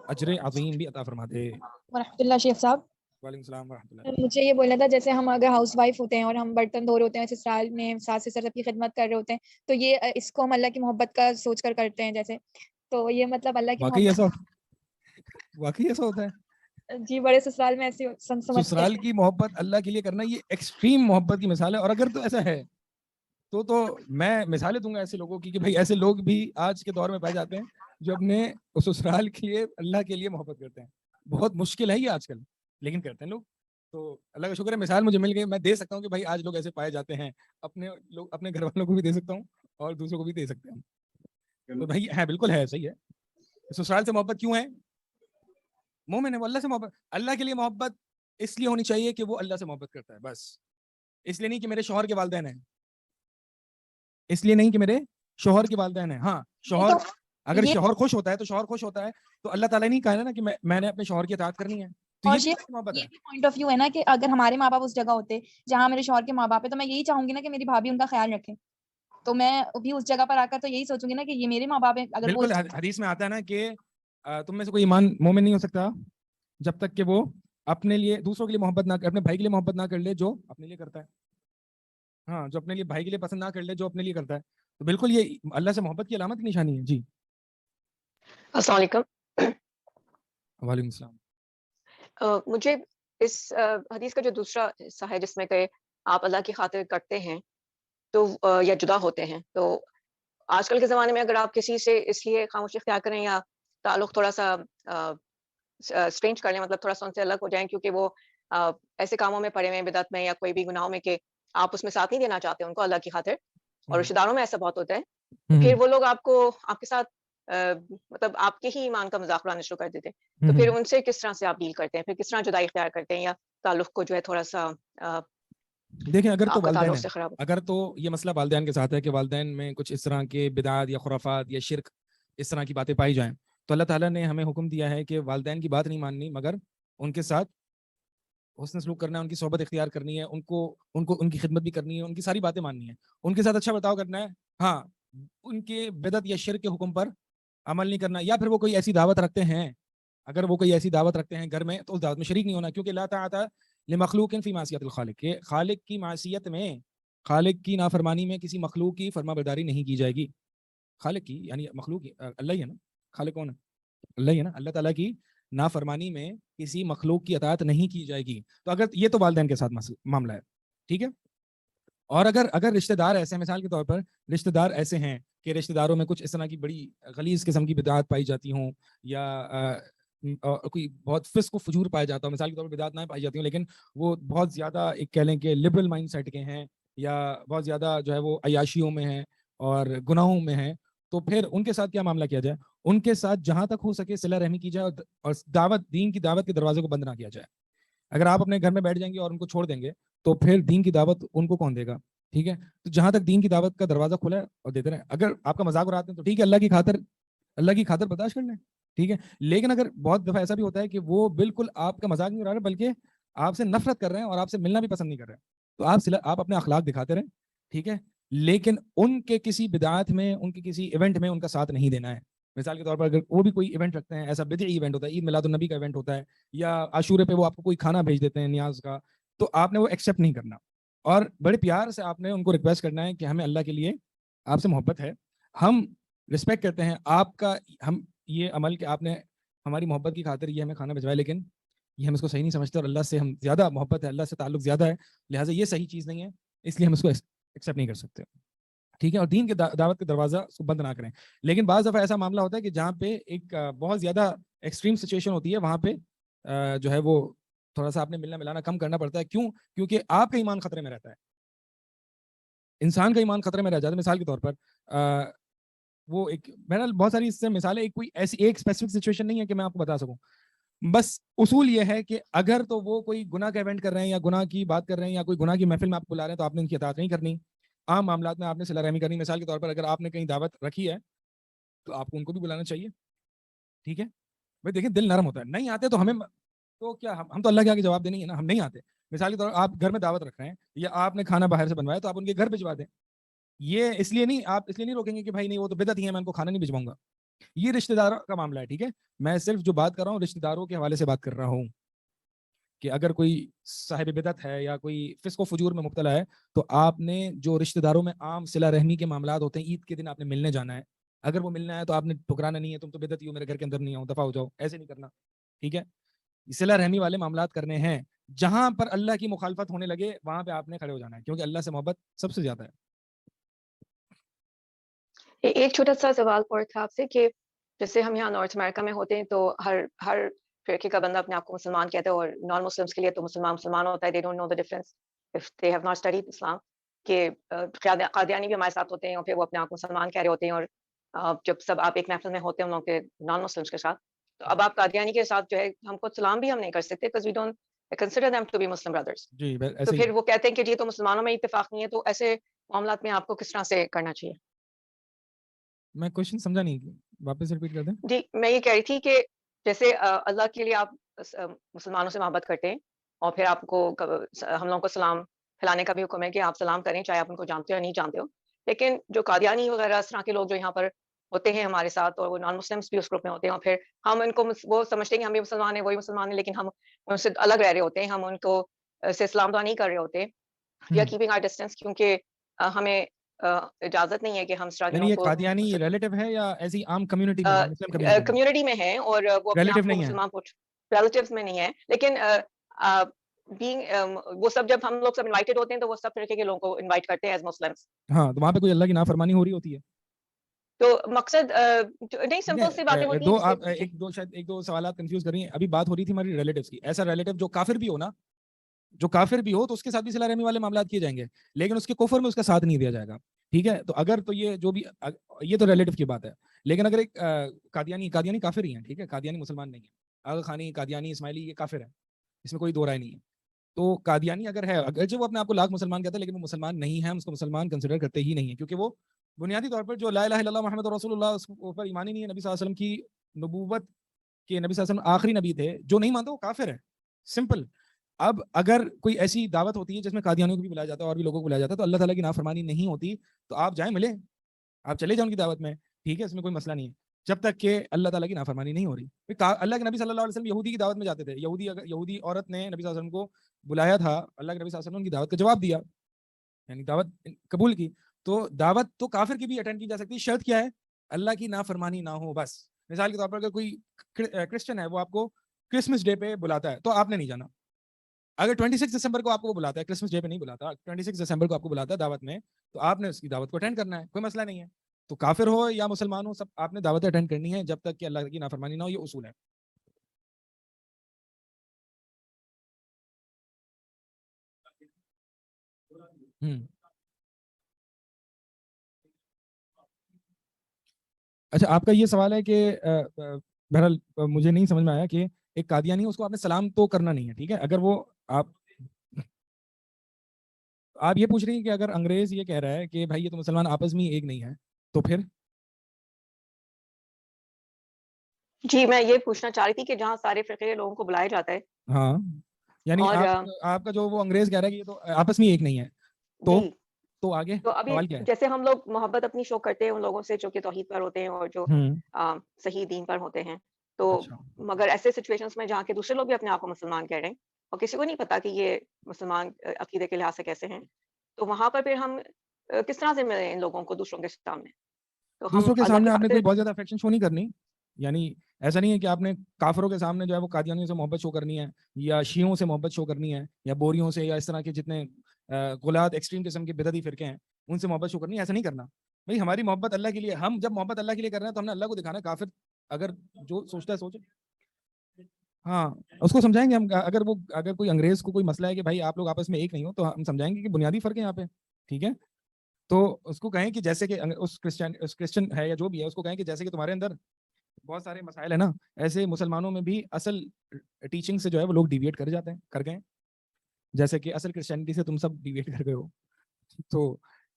اجر عظیم بھی عطا فرما دے. ورحمۃ اللہ شیخ صاحب. وعلیکم السلام ورحمۃ اللہ. مجھے یہ بولنا تھا جیسے ہم اگر ہاؤس وائف ہوتے ہیں اور ہم برتن دھو رہے ہوتے ہیں سسرال میں ساس سسر سب کی خدمت کر رہے ہوتے ہیں تو یہ اس کو ہم اللہ کی محبت کا سوچ کر کرتے ہیں جیسے, تو یہ مطلب اللہ کی واقعی ایسا محبت واقعی ایسا ہوتا ہے؟ جی بڑے سسرال میں ایسی سمجھتے سسرال ہیں. کی محبت اللہ کے لیے کرنا یہ ایکسٹریم محبت کی مثال ہے. اور اگر تو ایسا ہے تو میں مثالیں دوں گا ایسے لوگوں کی کہ بھائی ایسے لوگ بھی آج کے دور میں پائے جاتے ہیں جو اپنے سسرال کے لیے اللہ کے لیے محبت کرتے ہیں. بہت مشکل ہے یہ آج کل, لیکن کرتے ہیں لوگ. تو اللہ کا شکر ہے مثال مجھے مل گئی, میں دے سکتا ہوں کہ بھائی آج لوگ ایسے پائے جاتے ہیں. اپنے گھر والوں کو بھی دے سکتا ہوں اور دوسروں کو بھی دے سکتے ہیں. تو بھائی ہے, بالکل ہے, صحیح ہے. سسرال سے محبت کیوں ہے؟ مومن ہے وہ, اللہ سے محبت, اللہ کے لیے محبت اس لیے ہونی چاہیے کہ وہ اللہ سے محبت کرتا ہے, بس. اس لیے نہیں کہ میرے شوہر کے والدین ہیں, اس لیے نہیں کہ میرے شوہر کے والدین ہیں. ہاں شوہر, اگر شوہر خوش ہوتا ہے تو شوہر خوش ہوتا ہے, تو اللہ تعالیٰ نہیں کہا نا کہ میں نے اپنے شوہر کی اطاعت کرنی ہے. تو یہ محبت ہے. یہ بھی پوائنٹ آف ویو ہے نا کہ اگر ہمارے ماں باپ اس جگہ ہوتے جہاں میرے شوہر کے ماں باپ ہے تو میں یہی چاہوں گی نا کہ میری بھابھی ان کا خیال رکھے, تو میں بھی اس جگہ پر آ کر تو یہی سوچوں گی نا کہ یہ میرے ماں باپ ہیں. اگر بالکل حدیث میں آتا ہے نا کہ تم میں سے کوئی ایمان مومن نہیں ہو سکتا جب تک کہ وہ اپنے لیے دوسروں کے لیے محبت نہ, اپنے بھائی کے لیے محبت نہ کر لے جو اپنے لیے کرتا ہے. ہاں, جو اپنے لیے بھائی کے لیے پسند نہ کر لے جو اپنے لیے کرتا ہے. تو بالکل یہ اللہ سے محبت کی علامت کی نشانی ہے. جی السلام علیکم. وعلیکم السلام. مجھے اس حدیث کا جو دوسرا حصہ ہے جس میں کہ آپ اللہ کی خاطر کرتے ہیں تو یا جدا ہوتے ہیں, تو آج کل کے زمانے میں اگر آپ کسی سے اس لیے خاموشی اختیار کریں یا تعلق تھوڑا سا اسٹرینج کر لیں, مطلب تھوڑا سا ان سے الگ ہو جائیں کیونکہ وہ ایسے کاموں میں پڑے ہوئے ہیں, بدعت میں یا کوئی بھی گناہوں میں, کہ آپ اس میں ساتھ نہیں دینا چاہتے ان کو اللہ کی خاطر, اور رشتہ داروں میں ایسا بہت ہوتا ہے, پھر وہ لوگ آپ کے ساتھ مطلب آپ کے ہی ایمان کا مذاق اڑانا شروع کر دیتے ہیں, تو پھر ان سے کس طرح سے آپ ڈیل کرتے ہیں, پھر کس طرح جدائی اختیار کرتے ہیں یا تعلق کو جو ہے تھوڑا سا دیکھیں اگر تو والدین سے خراب, اگر تو یہ مسئلہ والدین کے ساتھ ہے کہ والدین میں کچھ اس طرح کے بدعات یا خرافات یا شرک اس طرح کی باتیں پائی جائیں, تو اللہ تعالیٰ نے ہمیں حکم دیا ہے کہ والدین کی بات نہیں ماننی مگر ان کے ساتھ حسن سلوک کرنا ہے, ان کی صحبت اختیار کرنی ہے, ان کی خدمت بھی کرنی ہے, ان کی ساری باتیں ماننی ہے, ان کے ساتھ اچھا برتاؤ کرنا ہے. ہاں, ان کے بدعت یا شرک کے حکم پر عمل نہیں کرنا, یا پھر وہ کوئی ایسی دعوت رکھتے ہیں, اگر وہ کوئی ایسی دعوت رکھتے ہیں گھر میں تو اس دعوت میں شریک نہیں ہونا, کیونکہ لا طاعۃ لمخلوق فی معصیت الخالق, کہ خالق کی معصیت میں, خالق کی نافرمانی میں کسی مخلوق کی فرما برداری نہیں کی جائے گی. خالق کی یعنی مخلوق اللہ ہی ہے نا, خالق کون ہے؟ اللہ ہی ہے نا. اللہ تعالیٰ کی نافرمانی میں کسی مخلوق کی اطاعت نہیں کی جائے گی. تو اگر یہ تو والدین کے ساتھ معاملہ ہے, ٹھیک ہے. اور اگر رشتہ دار ایسے ہیں, مثال کے طور پر رشتہ دار ایسے ہیں کہ رشتہ داروں میں کچھ اس طرح کی بڑی غلیظ قسم کی بدعات پائی جاتی ہوں, یا کوئی بہت فسق و فجور پایا جاتا ہو, مثال کے طور پر بدعات نہ پائی جاتی ہوں لیکن وہ بہت زیادہ ایک کہہ لیں کہ لبرل مائنڈ سیٹ کے ہیں, یا بہت زیادہ جو ہے وہ عیاشیوں میں ہیں اور گناہوں میں ہیں, تو پھر ان کے ساتھ کیا معاملہ کیا جائے؟ ان کے ساتھ جہاں تک ہو سکے صلہ رحمی کی جائے, اور دین کی دعوت کے دروازے کو بند نہ کیا جائے. اگر آپ اپنے گھر میں بیٹھ جائیں گے اور ان کو چھوڑ دیں گے تو پھر دین کی دعوت ان کو کون دے گا؟ ٹھیک ہے, تو جہاں تک دین کی دعوت کا دروازہ کھلا ہے اور دیتے رہیں. اگر آپ کا مذاق اڑاتے ہیں تو ٹھیک ہے, اللہ کی خاطر برداشت کر لیں, ٹھیک ہے. لیکن اگر بہت دفعہ ایسا بھی ہوتا ہے کہ وہ بالکل آپ کا مذاق نہیں اڑا رہے بلکہ آپ سے نفرت کر رہے ہیں اور آپ سے ملنا بھی پسند نہیں کر رہے ہیں, تو آپ اپنے اخلاق دکھاتے رہیں, ٹھیک ہے, لیکن ان کے کسی بدعات میں, ان کے کسی ایونٹ میں ان کا ساتھ نہیں دینا ہے. مثال کے طور پر اگر وہ بھی کوئی ایونٹ رکھتے ہیں, ایسا بدعی ایونٹ ہوتا ہے, عید میلاد النبی کا ایونٹ ہوتا ہے, یا عاشورے پہ وہ آپ کو کوئی کھانا بھیج دیتے ہیں نیاز کا, تو آپ نے وہ ایکسیپٹ نہیں کرنا, اور بڑے پیار سے آپ نے ان کو ریکویسٹ کرنا ہے کہ ہمیں اللہ کے لیے آپ سے محبت ہے, ہم رسپیکٹ کرتے ہیں آپ کا ہم یہ عمل کہ آپ نے ہماری محبت کی خاطر یہ ہمیں کھانا بھجوایا, لیکن یہ ہم اس کو صحیح نہیں سمجھتے اور اللہ سے ہم زیادہ محبت ہے, اللہ سے تعلق زیادہ ہے, لہٰذا یہ صحیح چیز نہیں ہے, اس لیے ہم اس کو ایکسیپٹ نہیں کر سکتے, ٹھیک ہے. اور دین کے دعوت کے دروازہ اس کو بند نہ کریں. لیکن بعض دفعہ ایسا معاملہ ہوتا ہے کہ جہاں پہ ایک بہت زیادہ ایکسٹریم سچویشن ہوتی ہے, وہاں پہ جو ہے وہ تھوڑا سا آپ نے ملنا ملانا کم کرنا پڑتا ہے. کیوں؟ کیونکہ آپ کا ایمان خطرے میں رہتا ہے, انسان کا ایمان خطرے میں رہ جاتا ہے. مثال کے طور پر وہ ایک بہرحال بہت ساری اس سے مثالیں, کوئی ایسی ایک اسپیسیفک سچویشن نہیں ہے کہ میں آپ کو بتا سکوں, بس اصول یہ ہے کہ اگر تو وہ کوئی گناہ کا ایونٹ کر رہے ہیں یا گناہ کی بات کر رہے ہیں یا کوئی گناہ کی محفل میں آپ کو بلا رہے ہیں, تو آپ نے ان کی اطاعت نہیں کرنی. عام معاملات میں آپ نے صلہ رحمی کرنی. مثال کے طور پر اگر آپ نے کہیں دعوت رکھی ہے تو آپ کو ان کو بھی بلانا چاہیے, ٹھیک ہے. بھائی دیکھیں دل نرم ہوتا ہے, نہیں آتے تو ہمیں تو کیا, ہم تو اللہ کے آگے جواب دینے ہیں نا, ہم نہیں آتے, مثال کے طور آپ گھر میں دعوت رکھ رہے ہیں یا آپ نے کھانا باہر سے بنوایا تو آپ ان کے گھر بھجوا دیں. یہ اس لیے نہیں، آپ اس لیے نہیں روکیں گے کہ بھائی نہیں وہ تو بدعت ہی ہے، میں ان کو کھانا نہیں بھجواؤں گا. یہ رشتہ داروں کا معاملہ ہے. ٹھیک ہے، میں صرف جو بات کر رہا ہوں رشتہ داروں کے حوالے سے بات کر رہا ہوں کہ اگر کوئی صاحب بدعت ہے یا کوئی فسق و فجور میں مبتلا ہے تو آپ نے جو رشتہ داروں میں عام صلہ رحمی کے معاملات ہوتے ہیں، عید کے دن آپ نے ملنے جانا ہے، اگر وہ ملنا ہے تو آپ نے ٹھکرانا نہیں ہے، تم تو بدعتی ہو، میرے گھر کے اندر نہیں آؤ، دفع ہو جاؤ، ایسے نہیں کرنا. ٹھیک ہے، صلہ رحمی والے معاملات کرنے ہیں. جہاں پر اللہ کی مخالفت ہونے لگے وہاں پہ آپ نے کھڑے ہو جانا ہے، کیونکہ اللہ سے محبت سب سے زیادہ ہے. ایک چھوٹا سا سوال اور تھا آپ سے کہ جیسے ہم یہاں نارتھ امریکہ میں ہوتے ہیں تو ہر فرقے کا بندہ اپنے آپ کو مسلمان کہتا ہے، اور نان مسلمس کے لیے تو مسلمان ہوتا ہے. They don't know the difference of they have not studied Islam. کہ قادیانی بھی ہمارے ساتھ ہوتے ہیں اور پھر وہ اپنے آپ کو مسلمان کہہ رہے ہوتے ہیں، اور جب سب آپ ایک محفل میں ہوتے ہیں ان لوگوں کے نان مسلمس کے ساتھ، تو اب آپ قادیانی کے ساتھ جو ہے ہم کو سلام بھی ہم نہیں کر سکتے because we don't consider them to be Muslim brothers. جی تو ایسے ہی پھر وہ کہتے ہیں کہ جی تو مسلمانوں میں اتفاق نہیں ہے، تو ایسے معاملات میں آپ کو کس طرح سے کرنا چاہیے؟ میں کوشچن سمجھا نہیں، واپس ریپیٹ کر دیں. جی میں یہ کہہ رہی تھی کہ جیسے اللہ کے لیے آپ مسلمانوں سے محبت کرتے ہیں اور پھر آپ کو ہم لوگوں کو سلام پھیلانے کا بھی حکم ہے کہ آپ سلام کریں چاہے آپ ان کو جانتے ہو یا نہیں جانتے ہو. لیکن جو قادیانی وغیرہ اس طرح کے لوگ جو یہاں پر ہوتے ہیں ہمارے ساتھ، اور وہ نان مسلمس بھی اس گروپ میں ہوتے ہیں، اور پھر ہم ان کو وہ سمجھتے ہیں کہ ہم بھی مسلمان ہیں وہی مسلمان ہیں، لیکن ہم ان سے الگ رہ رہے ہوتے ہیں، ہم ان کو سے اسلام دعا نہیں کر رہے ہوتے یا کیپنگ آر ڈسٹینس، کیونکہ ہمیں اجازت نہیں ہے کہ ہم اس طرح کے یعنی یہ لوگوں قادیانی کو ریلیٹو ہے یا ایسی عام کمیونٹی میں مسلم کمیونٹی میں؟ کمیونٹی میں ہیں اور وہ اپنے ریلیٹو آپ کو نہیں ہے. مسلمان ریلیٹیوز میں نہیں ہے، لیکن وہ سب جب ہم لوگ سب انوائٹڈ ہوتے ہیں تو وہ سب طریقے کے لوگوں کو انوائٹ کرتے ہیں ایز مسلمس. ہاں تو وہاں پہ کوئی اللہ کی نافرمانی ہو رہی ہوتی ہے. تو مقصد نہیں، سمپل سی باتیں ہوتی ہیں دو جس آپ سے ایک دو سوالات کنفیوز کر رہی ہیں. ابھی بات ہو رہی تھی ہماری ریلیٹیوز کی. ایسا ریلیٹیو جو کافر بھی ہو نا، جو کافر بھی ہو تو اس کے ساتھ بھی صلہ رحمی والے معاملات کیے جائیں گے، لیکن اس کے کفر میں اس کا ساتھ نہیں دیا جائے گا. ٹھیک ہے، تو اگر تو یہ جو بھی یہ تو ریلیٹیو کی بات ہے. لیکن اگر ایک قادیانی کافر ہی ہیں، ٹھیک ہے، قادیانی مسلمان نہیں ہے. آغا خانی، قادیانی، اسماعیلی یہ کافر ہے، اس میں کوئی دو رائے نہیں ہے. تو قادیانی اگر ہے، اگرچہ وہ اپنے آپ کو لاکھ مسلمان کہتا ہے لیکن وہ مسلمان نہیں ہے، ہم اس کو مسلمان کنسیڈر کرتے ہی نہیں ہے، کیونکہ وہ بنیادی طور پر جو لا الہ الا اللہ محمد رسول اللہ اس پر ایمان ہی نہیں ہے. نبی صلی اللہ علیہ وسلم کی نبوت کے، نبی صلی اللہ علیہ وسلم آخری نبی تھے، جو نہیں مانتا وہ کافر ہے، سمپل. اب اگر کوئی ایسی دعوت ہوتی ہے جس میں قادیانیوں کو بھی بلایا جاتا ہے اور بھی لوگوں کو بلایا جاتا ہے تو اللہ تعالیٰ کی نافرمانی نہیں ہوتی، تو آپ جائیں ملیں، آپ چلے جائیں ان کی دعوت میں، ٹھیک ہے، اس میں کوئی مسئلہ نہیں ہے، جب تک کہ اللہ تعالیٰ کی نافرمانی نہیں ہو رہی. اللہ کے نبی صلی اللہ علیہ وسلم یہودی کی دعوت میں جاتے تھے. یہودی عورت نے نبی صلی اللہ علیہ وسلم کو بلایا تھا، اللہ کے نبی صلی اللہ علیہ وسلم کی دعوت کا جواب دیا، یعنی دعوت قبول کی. تو دعوت تو کافر کی بھی اٹینڈ کی جا سکتی ہے، شرط کیا ہے؟ اللہ کی نافرمانی نہ ہو بس. مثال کے طور پر اگر کوئی کرسچن ہے وہ آپ کو کرسمس ڈے پہ بلاتا ہے تو آپ نے نہیں جانا. اگر 26 دسمبر کو آپ کو وہ بلاتا ہے، کرسمس ڈے پہ نہیں بلاتا، 26 دسمبر کو آپ کو بلاتا ہے دعوت میں، تو آپ نے اس کی دعوت کو اٹینڈ کرنا ہے، کوئی مسئلہ نہیں ہے. تو کافر ہو یا مسلمان ہو، سب آپ نے دعوت اٹینڈ کرنی ہے جب تک کہ اللہ کی نافرمانی نہ ہو. یہ اصول ہے. اچھا، آپ کا یہ سوال ہے کہ بہرحال مجھے نہیں سمجھ میں آیا کہ ایک قادیانی اس کو آپ نے سلام تو کرنا نہیں ہے، ٹھیک ہے. اگر وہ آپ یہ پوچھ رہی ہیں کہ اگر انگریز یہ کہہ رہا ہے کہ بھائی یہ تو مسلمان آپس میں ایک نہیں ہے تو پھر؟ جی میں یہ پوچھنا چاہ رہی تھی کہ جہاں سارے فرقے کے لوگوں کو بلایا جاتا ہے، ہاں یعنی اور آپ کا جو وہ انگریز کہہ رہا ہے کہ یہ تو آپس میں ایک نہیں ہے، جی تو آگے تو ابھی سوال کیا ہے؟ جیسے ہم لوگ محبت اپنی شو کرتے ہیں ان لوگوں سے جو کہ توحید پر ہوتے ہیں اور جو صحیح دین پر ہوتے ہیں، تو اچھا، مگر ایسے سچویشنز میں جہاں کے دوسرے لوگ بھی اپنے آپ کو مسلمان کہہ رہے ہیں اور کسی کو نہیں پتا کہ یہ مسلمان عقیدے کے لحاظ سے کیسے ہیں، تو وہاں پر پھر ہم کس طرح سے ملیں ان لوگوں کو دوسروں کے سامنے؟ تو ہم دوسروں کے اللہ سامنے کی آپ نے کوئی خاطر بہت زیادہ افیکشن شو نہیں کرنی. یعنی ایسا نہیں ہے کہ آپ نے کافروں کے سامنے جو ہے وہ قادیانیوں سے محبت شو کرنی ہے یا شیعوں سے محبت شو کرنی ہے یا بوریوں سے یا اس طرح کے جتنے غلات ایکسٹریم قسم کے بدعتی فرقے ہیں ان سے محبت شو کرنی ہے. ایسا نہیں کرنا بھائی. ہماری محبت اللہ کے لیے، ہم جب محبت اللہ کے لیے کر رہے ہیں تو ہم نے اللہ کو دکھانا ہے. کافر اگر جو سوچتا ہے سوچے، ہاں اس کو سمجھائیں گے ہم. اگر کوئی انگریز کو کوئی مسئلہ ہے کہ بھائی آپ لوگ آپس میں ایک نہیں ہو تو ہم سمجھائیں گے کہ بنیادی فرق ہے یہاں پہ، ٹھیک ہے. تو اس کو کہیں کہ جیسے کہ اس کرسچن ہے یا جو بھی ہے اس کو کہیں کہ جیسے کہ تمہارے اندر بہت سارے مسائل ہیں نا، ایسے مسلمانوں میں بھی اصل ٹیچنگ سے جو ہے وہ لوگ ڈیویٹ کر جاتے ہیں، کر گئے، جیسے کہ اصل کرسچینٹی سے تم سب ڈیویٹ کر گئے ہو. تو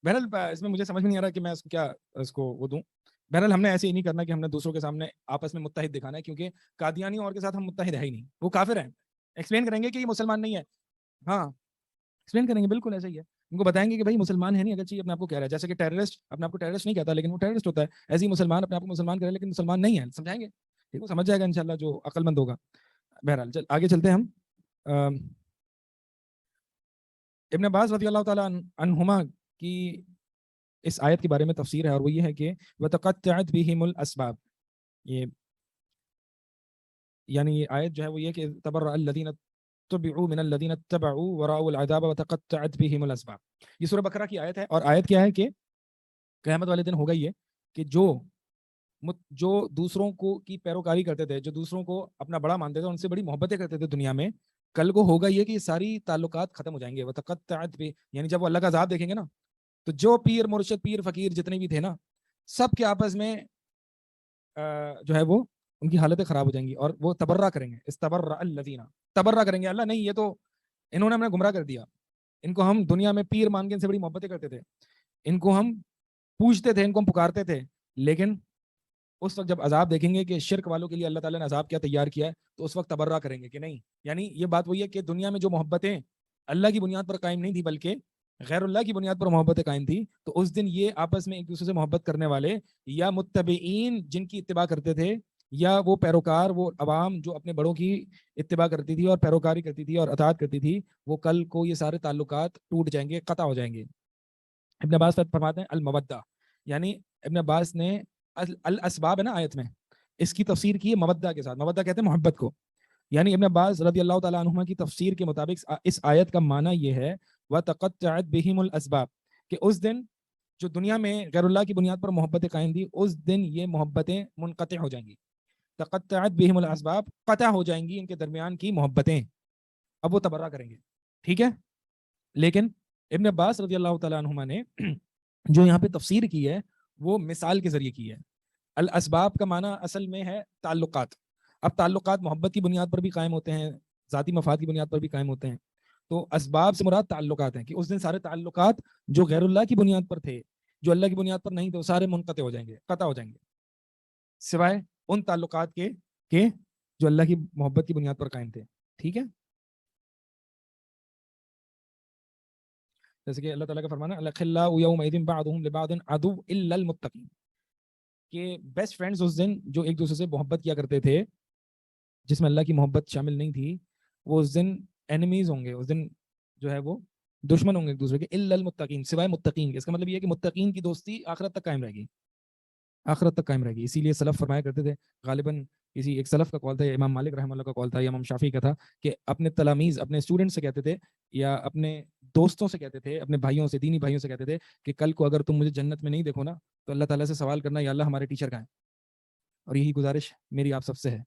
بہرحال اس میں مجھے سمجھ میں نہیں آ رہا کہ میں اس کو کیا اس کو وہ دوں. بہرحال ہم نے ایسے ہی نہیں کرنا کہ ہم نے دوسروں کے سامنے آپس میں متحد دکھانا ہے، کیونکہ قادیانی اور کے ساتھ ہم متحد ہے ہی نہیں، وہ کافر ہیں. ایکسپلین کریں گے کہ یہ مسلمان نہیں ہے. ہاں ایکسپلین کریں گے, بالکل ایسا ہی ہے. ان کو بتائیں گے کہ بھائی مسلمان ہے نہیں اگر چیز اپنے آپ کو کہہ رہا ہے, جیسے کہ ٹیررسٹ اپنے آپ کو ٹیررسٹ نہیں کہتا لیکن وہ ٹیررسٹ ہوتا ہے, ایسے ہی مسلمان اپنے آپ کو مسلمان کہہ رہا ہے لیکن مسلمان نہیں ہے. سمجھائیں گے, ٹھیک ہے, سمجھ جائے گا انشاءاللہ جو عقل مند ہوگا. بہرحال آگے چلتے ہیں ہم. ابن عباس رضی اللہ تعالیٰ عنہما کی اس آیت کے بارے میں تفسیر ہے, اور وہ یہ ہے کہ وَتَقَطَّعَتْ بِهِمُ الْأَسْبَابُ, یہ یعنی یہ آیت جو ہے وہ یہ کہ تبرأ الذین تبعوا من الذین اتبعوا ورأوا العذاب وتقطعت بهم الاسباب. یہ سورہ بقرہ کی آیت ہے, اور آیت کیا ہے کہ قیامت والے دن ہوگا یہ کہ جو دوسروں کو کی پیروکاری کرتے تھے, جو دوسروں کو اپنا بڑا مانتے تھے, ان سے بڑی محبتیں کرتے تھے دنیا میں, کل کو ہوگا یہ کہ یہ ساری تعلقات ختم ہو جائیں گے. وتقطعت بھی یعنی جب وہ اللہ کا عذاب دیکھیں گے نا, تو جو پیر مرشد پیر فقیر جتنے بھی تھے نا, سب کے آپس میں جو ہے وہ ان کی حالتیں خراب ہو جائیں گی, اور وہ تبرہ کریں گے. استبرأ الذین, تبرہ کریں گے, اللہ نہیں یہ تو انہوں نے ہمیں گمراہ کر دیا, ان کو ہم دنیا میں پیر مان کے ان سے بڑی محبتیں کرتے تھے, ان کو ہم پوچھتے تھے, ان کو ہم پکارتے تھے, لیکن اس وقت جب عذاب دیکھیں گے کہ شرک والوں کے لیے اللہ تعالیٰ نے عذاب کیا تیار کیا ہے, تو اس وقت تبرہ کریں گے کہ نہیں. یعنی یہ بات وہی ہے کہ دنیا میں جو محبتیں اللہ کی بنیاد پر قائم نہیں تھی بلکہ غیر اللہ کی بنیاد پر محبتیں قائم تھی, تو اس دن یہ آپس میں ایک دوسرے سے محبت کرنے والے یا متبعین جن کی اتباع کرتے تھے, یا وہ پیروکار, وہ عوام جو اپنے بڑوں کی اتباع کرتی تھی اور پیروکاری کرتی تھی اور اطاعت کرتی تھی, وہ کل کو یہ سارے تعلقات ٹوٹ جائیں گے, قطع ہو جائیں گے. ابن عباس فرماتے ہیں المودہ, یعنی ابن عباس نے الاسباب ہے نا آیت میں, اس کی تفسیر کی ہے مودہ کے ساتھ. مودہ کہتے ہیں محبت کو. یعنی ابن عباس رضی اللہ تعالیٰ عنہما کی تفسیر کے مطابق اس آیت کا معنی یہ ہے وَتَقَطَّعَتْ بِهِمُ الْأَسْبَابِ, کہ اس دن جو دنیا میں غیر اللہ کی بنیاد پر محبتیں قائم تھی, اس دن یہ محبتیں منقطع ہو جائیں گی. تقطعت بہم الاسباب, قطع ہو جائیں گی ان کے درمیان کی محبتیں. اب وہ تبرہ کریں گے, ٹھیک ہے. لیکن ابن عباس رضی اللہ تعالیٰ عنہما نے جو یہاں پہ تفسیر کی ہے وہ مثال کے ذریعے کی ہے. الاسباب کا معنی اصل میں ہے تعلقات. اب تعلقات محبت کی بنیاد پر بھی قائم ہوتے ہیں, ذاتی مفاد کی بنیاد پر بھی قائم ہوتے ہیں. تو اسباب سے مراد تعلقات ہیں, کہ اس دن سارے تعلقات جو غیر اللہ کی بنیاد پر تھے, جو اللہ کی بنیاد پر نہیں تھے, وہ سارے منقطع ہو جائیں گے, قطع ہو جائیں گے, سوائے ان تعلقات کے جو اللہ کی محبت کی بنیاد پر قائم تھے. ٹھیک ہے, جیسے کہ اللہ تعالیٰ کا فرمانا الاخلاء یومئذ بعضهم لبعض عدو الا المتقین, کہ بیسٹ فرینڈز اس دن جو ایک دوسرے سے محبت کیا کرتے تھے, جس میں اللہ کی محبت شامل نہیں تھی, وہ اس دن اینیمیز ہوں گے, اس دن جو ہے وہ دشمن ہوں گے ایک دوسرے کے, الا المتقین, سوائے متقین کے. اس کا مطلب یہ ہے کہ متقین کی دوستی آخرت تک قائم رہے گی, آخرت تک قائم رہے گی. اسی لیے سلف فرمایا کرتے تھے, غالباً کسی ایک سلف کا قول تھا, امام مالک رحمہ اللہ کا قول تھا, یا امام شافعی کا تھا, کہ اپنے تلاميذ اپنے اسٹوڈنٹ سے کہتے تھے, یا اپنے دوستوں سے کہتے تھے, اپنے بھائیوں سے, دینی بھائیوں سے کہتے تھے کہ کل کو اگر تم مجھے جنت میں نہیں دیکھو نا, تو اللہ تعالیٰ سے سوال کرنا یا اللہ ہمارے ٹیچر کہاں ہیں. اور یہی گزارش میری آپ سب سے ہے,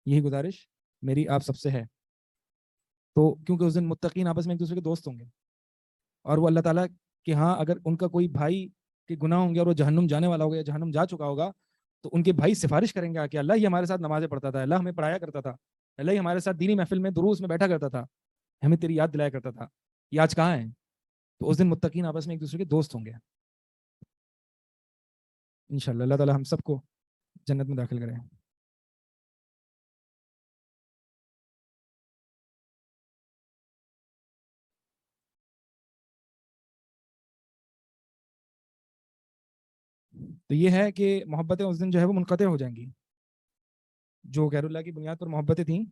یہی گزارش میری آپ سب سے ہے. تو کیونکہ اس دن متقین آپس میں ایک دوسرے کے دوست ہوں گے, اور وہ اللہ تعالیٰ کہ ہاں اگر ان کا کوئی بھائی کے گناہ ہوں گے اور وہ جہنم جانے والا ہوگا یا جہنم جا چکا ہوگا, تو ان کے بھائی سفارش کریں گے کہ اللہ ہی ہمارے ساتھ نمازیں پڑھتا تھا, اللہ ہمیں پڑھایا کرتا تھا, اللہ ہی ہمارے ساتھ دینی محفل میں دروس میں بیٹھا کرتا تھا, ہمیں تیری یاد دلایا کرتا تھا, یہ آج کہاں ہے. تو اس دن متقین آپس میں ایک دوسرے کے دوست ہوں گے انشاءاللہ. اللہ تعالیٰ ہم سب کو جنت میں داخل کرے. تو یہ ہے کہ محبتیں اس دن جو ہے وہ منقطع ہو جائیں گی, جو غیر اللہ کی بنیاد پر محبتیں تھیں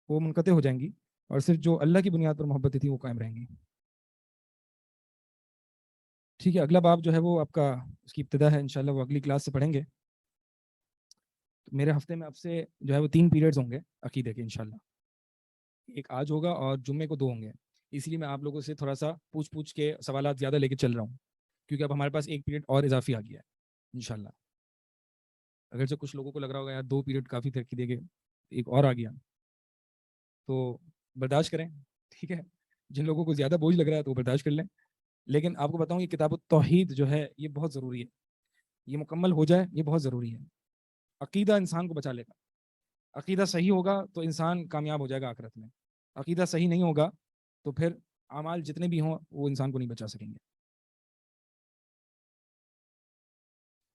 وہ منقطع ہو جائیں گی, اور صرف جو اللہ کی بنیاد پر محبتیں تھیں وہ قائم رہیں گی. ٹھیک ہے, اگلا باب جو ہے وہ آپ کا اس کی ابتدا ہے انشاءاللہ, وہ اگلی کلاس سے پڑھیں گے. میرے ہفتے میں اب سے جو ہے وہ 3 پیریڈز ہوں گے عقیدے کے انشاءاللہ. ایک آج ہوگا اور جمعے کو 2 ہوں گے. اس لیے میں آپ لوگوں سے تھوڑا سا پوچھ کے سوالات زیادہ لے کے چل رہا ہوں, کیونکہ اب ہمارے پاس 1 پیریڈ اور اضافی آ گیا ہے انشاءاللہ. اگرچہ کچھ لوگوں کو لگ رہا ہوگا یار 2 پیریڈ کافی ترقی دے گے, ایک اور آ گیا, تو برداشت کریں. ٹھیک ہے, جن لوگوں کو زیادہ بوجھ لگ رہا ہے تو وہ برداشت کر لیں. لیکن آپ کو بتاؤں یہ کتاب التوحید جو ہے یہ بہت ضروری ہے, یہ مکمل ہو جائے یہ بہت ضروری ہے. عقیدہ انسان کو بچا لے گا. عقیدہ صحیح ہوگا تو انسان کامیاب ہو جائے گا آخرت میں. عقیدہ صحیح نہیں ہوگا تو پھر اعمال جتنے بھی ہوں وہ انسان کو نہیں بچا سکیں گے.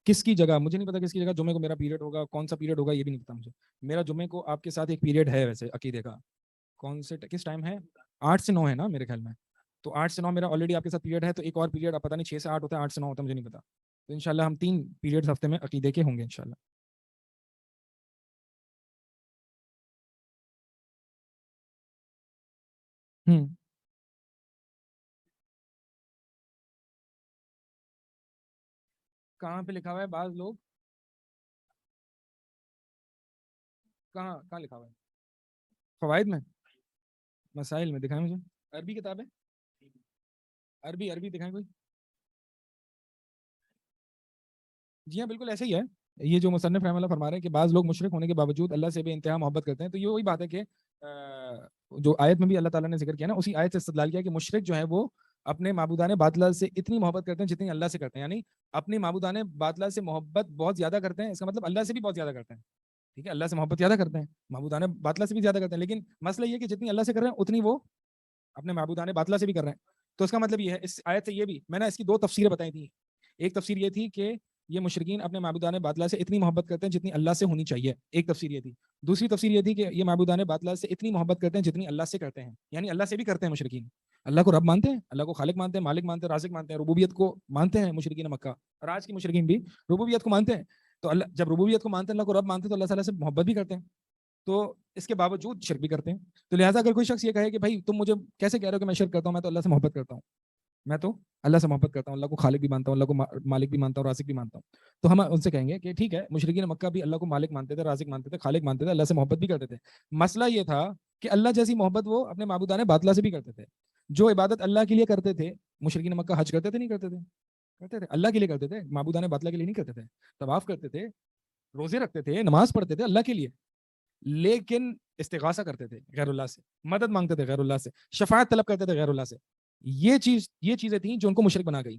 کس کی جگہ مجھے نہیں پتا, کس کی جگہ جمعے کو میرا پیریڈ ہوگا, کون سا پیریڈ ہوگا یہ بھی نہیں پتا مجھے. میرا جمعے کو آپ کے ساتھ ایک پیریڈ ہے ویسے عقیدے کا. کون سے کس ٹائم ہے؟ 8 سے 9 ہے نا میرے خیال میں. تو 8 سے 9 میرا آلریڈی آپ کے ساتھ پیریڈ ہے, تو ایک اور پیریڈ اب پتہ نہیں 6 سے 8 ہوتا ہے 8 سے 9 ہوتا ہے, مجھے نہیں پتا. تو انشاءاللہ ہم 3 پیریڈز ہفتے میں عقیدے کے ہوں گے انشاءاللہ. کہاں پہ لکھا ہوا ہے بعض لوگ, کہاں لکھا ہوا ہے؟ فوائد میں, مسائل میں دکھائیں مجھے. عربی کتاب ہے, عربی دکھائیں کوئی. جی ہاں بالکل ایسے ہی ہے. یہ جو مصنف رحمہ اللہ فرما رہے ہیں کہ بعض لوگ مشرک ہونے کے باوجود اللہ سے بے انتہا محبت کرتے ہیں, تو یہ وہی بات ہے کہ جو آیت میں بھی اللہ تعالیٰ نے ذکر کیا نا, اسی آیت سے استدلال کیا کہ مشرک جو ہے وہ اپنے معبودان باطلہ سے اتنی محبت کرتے ہیں جتنی اللہ سے کرتے ہیں, یعنی اپنے معبودان باطلہ سے محبت بہت زیادہ کرتے ہیں, اس کا مطلب اللہ سے بھی بہت زیادہ کرتے ہیں. ٹھیک ہے, اللہ سے محبت زیادہ کرتے ہیں, معبودان باطلہ سے بھی زیادہ کرتے ہیں, لیکن مسئلہ یہ کہ جتنی اللہ سے کر رہے ہیں اتنی وہ اپنے معبودان باطلہ سے بھی کر رہے ہیں. تو اس کا مطلب یہ ہے, اس آیت سے یہ بھی میں نے اس کی 2 تفسیریں بتائی تھیں. ایک تفسیر یہ تھی کہ یہ مشرکین اپنے معبودان باطلہ سے اتنی محبت کرتے ہیں جتنی اللہ سے ہونی چاہیے, ایک تفسیر یہ تھی. دوسری تفسیر یہ تھی کہ یہ معبودان باطلہ سے اتنی محبت کرتے ہیں جتنی اللہ سے کرتے ہیں, یعنی اللہ سے بھی کرتے ہیں مشرکین. اللہ کو رب مانتے ہیں, اللہ کو خالق مانتے ہیں, مالک مانتے ہیں, رازق مانتے ہیں, ربوبیت کو مانتے ہیں مشرکین مکہ, اور آج کی مشرکین بھی ربوبیت کو مانتے ہیں. تو اللہ جب ربوبیت کو مانتے ہیں, اللہ کو رب مانتے ہیں, تو اللہ تعالیٰ سے محبت بھی کرتے ہیں, تو اس کے باوجود شرک بھی کرتے ہیں. تو لہٰذا اگر کوئی شخص یہ کہے کہ بھائی تم مجھے کیسے کہہ رہے ہو کہ میں شرک کرتا ہوں, میں تو اللہ سے محبت کرتا ہوں, میں تو اللہ سے محبت کرتا ہوں, اللہ کو خالق بھی مانتا ہوں, اللہ کو مالک بھی مانتا ہوں, رازق بھی مانتا ہوں. تو ہم ان سے کہیں گے کہ ٹھیک ہے, مشرکین مکہ بھی اللہ کو مالک مانتے تھے, رازق مانتے تھے, خالق مانتے تھے, اللہ سے محبت بھی کرتے تھے. مسئلہ یہ تھا کہ اللہ جیسی محبت وہ اپنے معبودان باطلہ سے بھی کرتے تھے. جو عبادت اللہ کے لیے کرتے تھے, مشرکین مکہ حج کرتے تھے نہیں کرتے تھے, کرتے تھے اللہ کے لیے کرتے تھے, معبودان باطلہ کے لیے نہیں کرتے تھے. طواف کرتے تھے, روزے رکھتے تھے, نماز پڑھتے تھے اللہ کے لیے, لیکن استغاثہ کرتے تھے غیر اللہ سے, مدد مانگتے تھے غیر اللہ سے, شفاعت طلب کرتے تھے غیر اللہ سے. یہ چیزیں تھیں جو ان کو مشرک بنا گئی.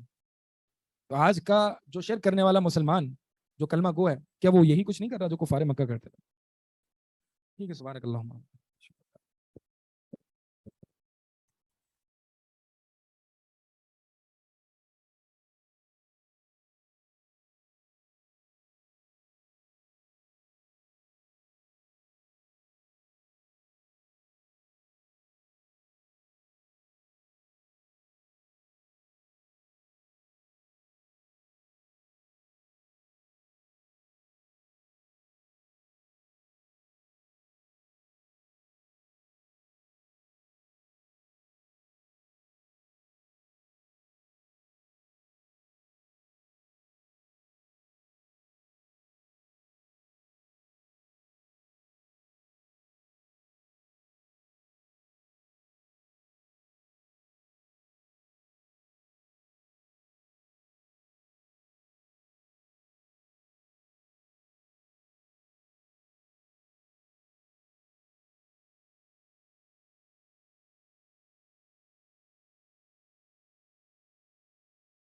تو آج کا جو شرک کرنے والا مسلمان جو کلمہ گو ہے, کیا وہ یہی کچھ نہیں کر رہا جو کفار مکہ کرتے تھے؟ ٹھیک ہے, سبحانک اللہم.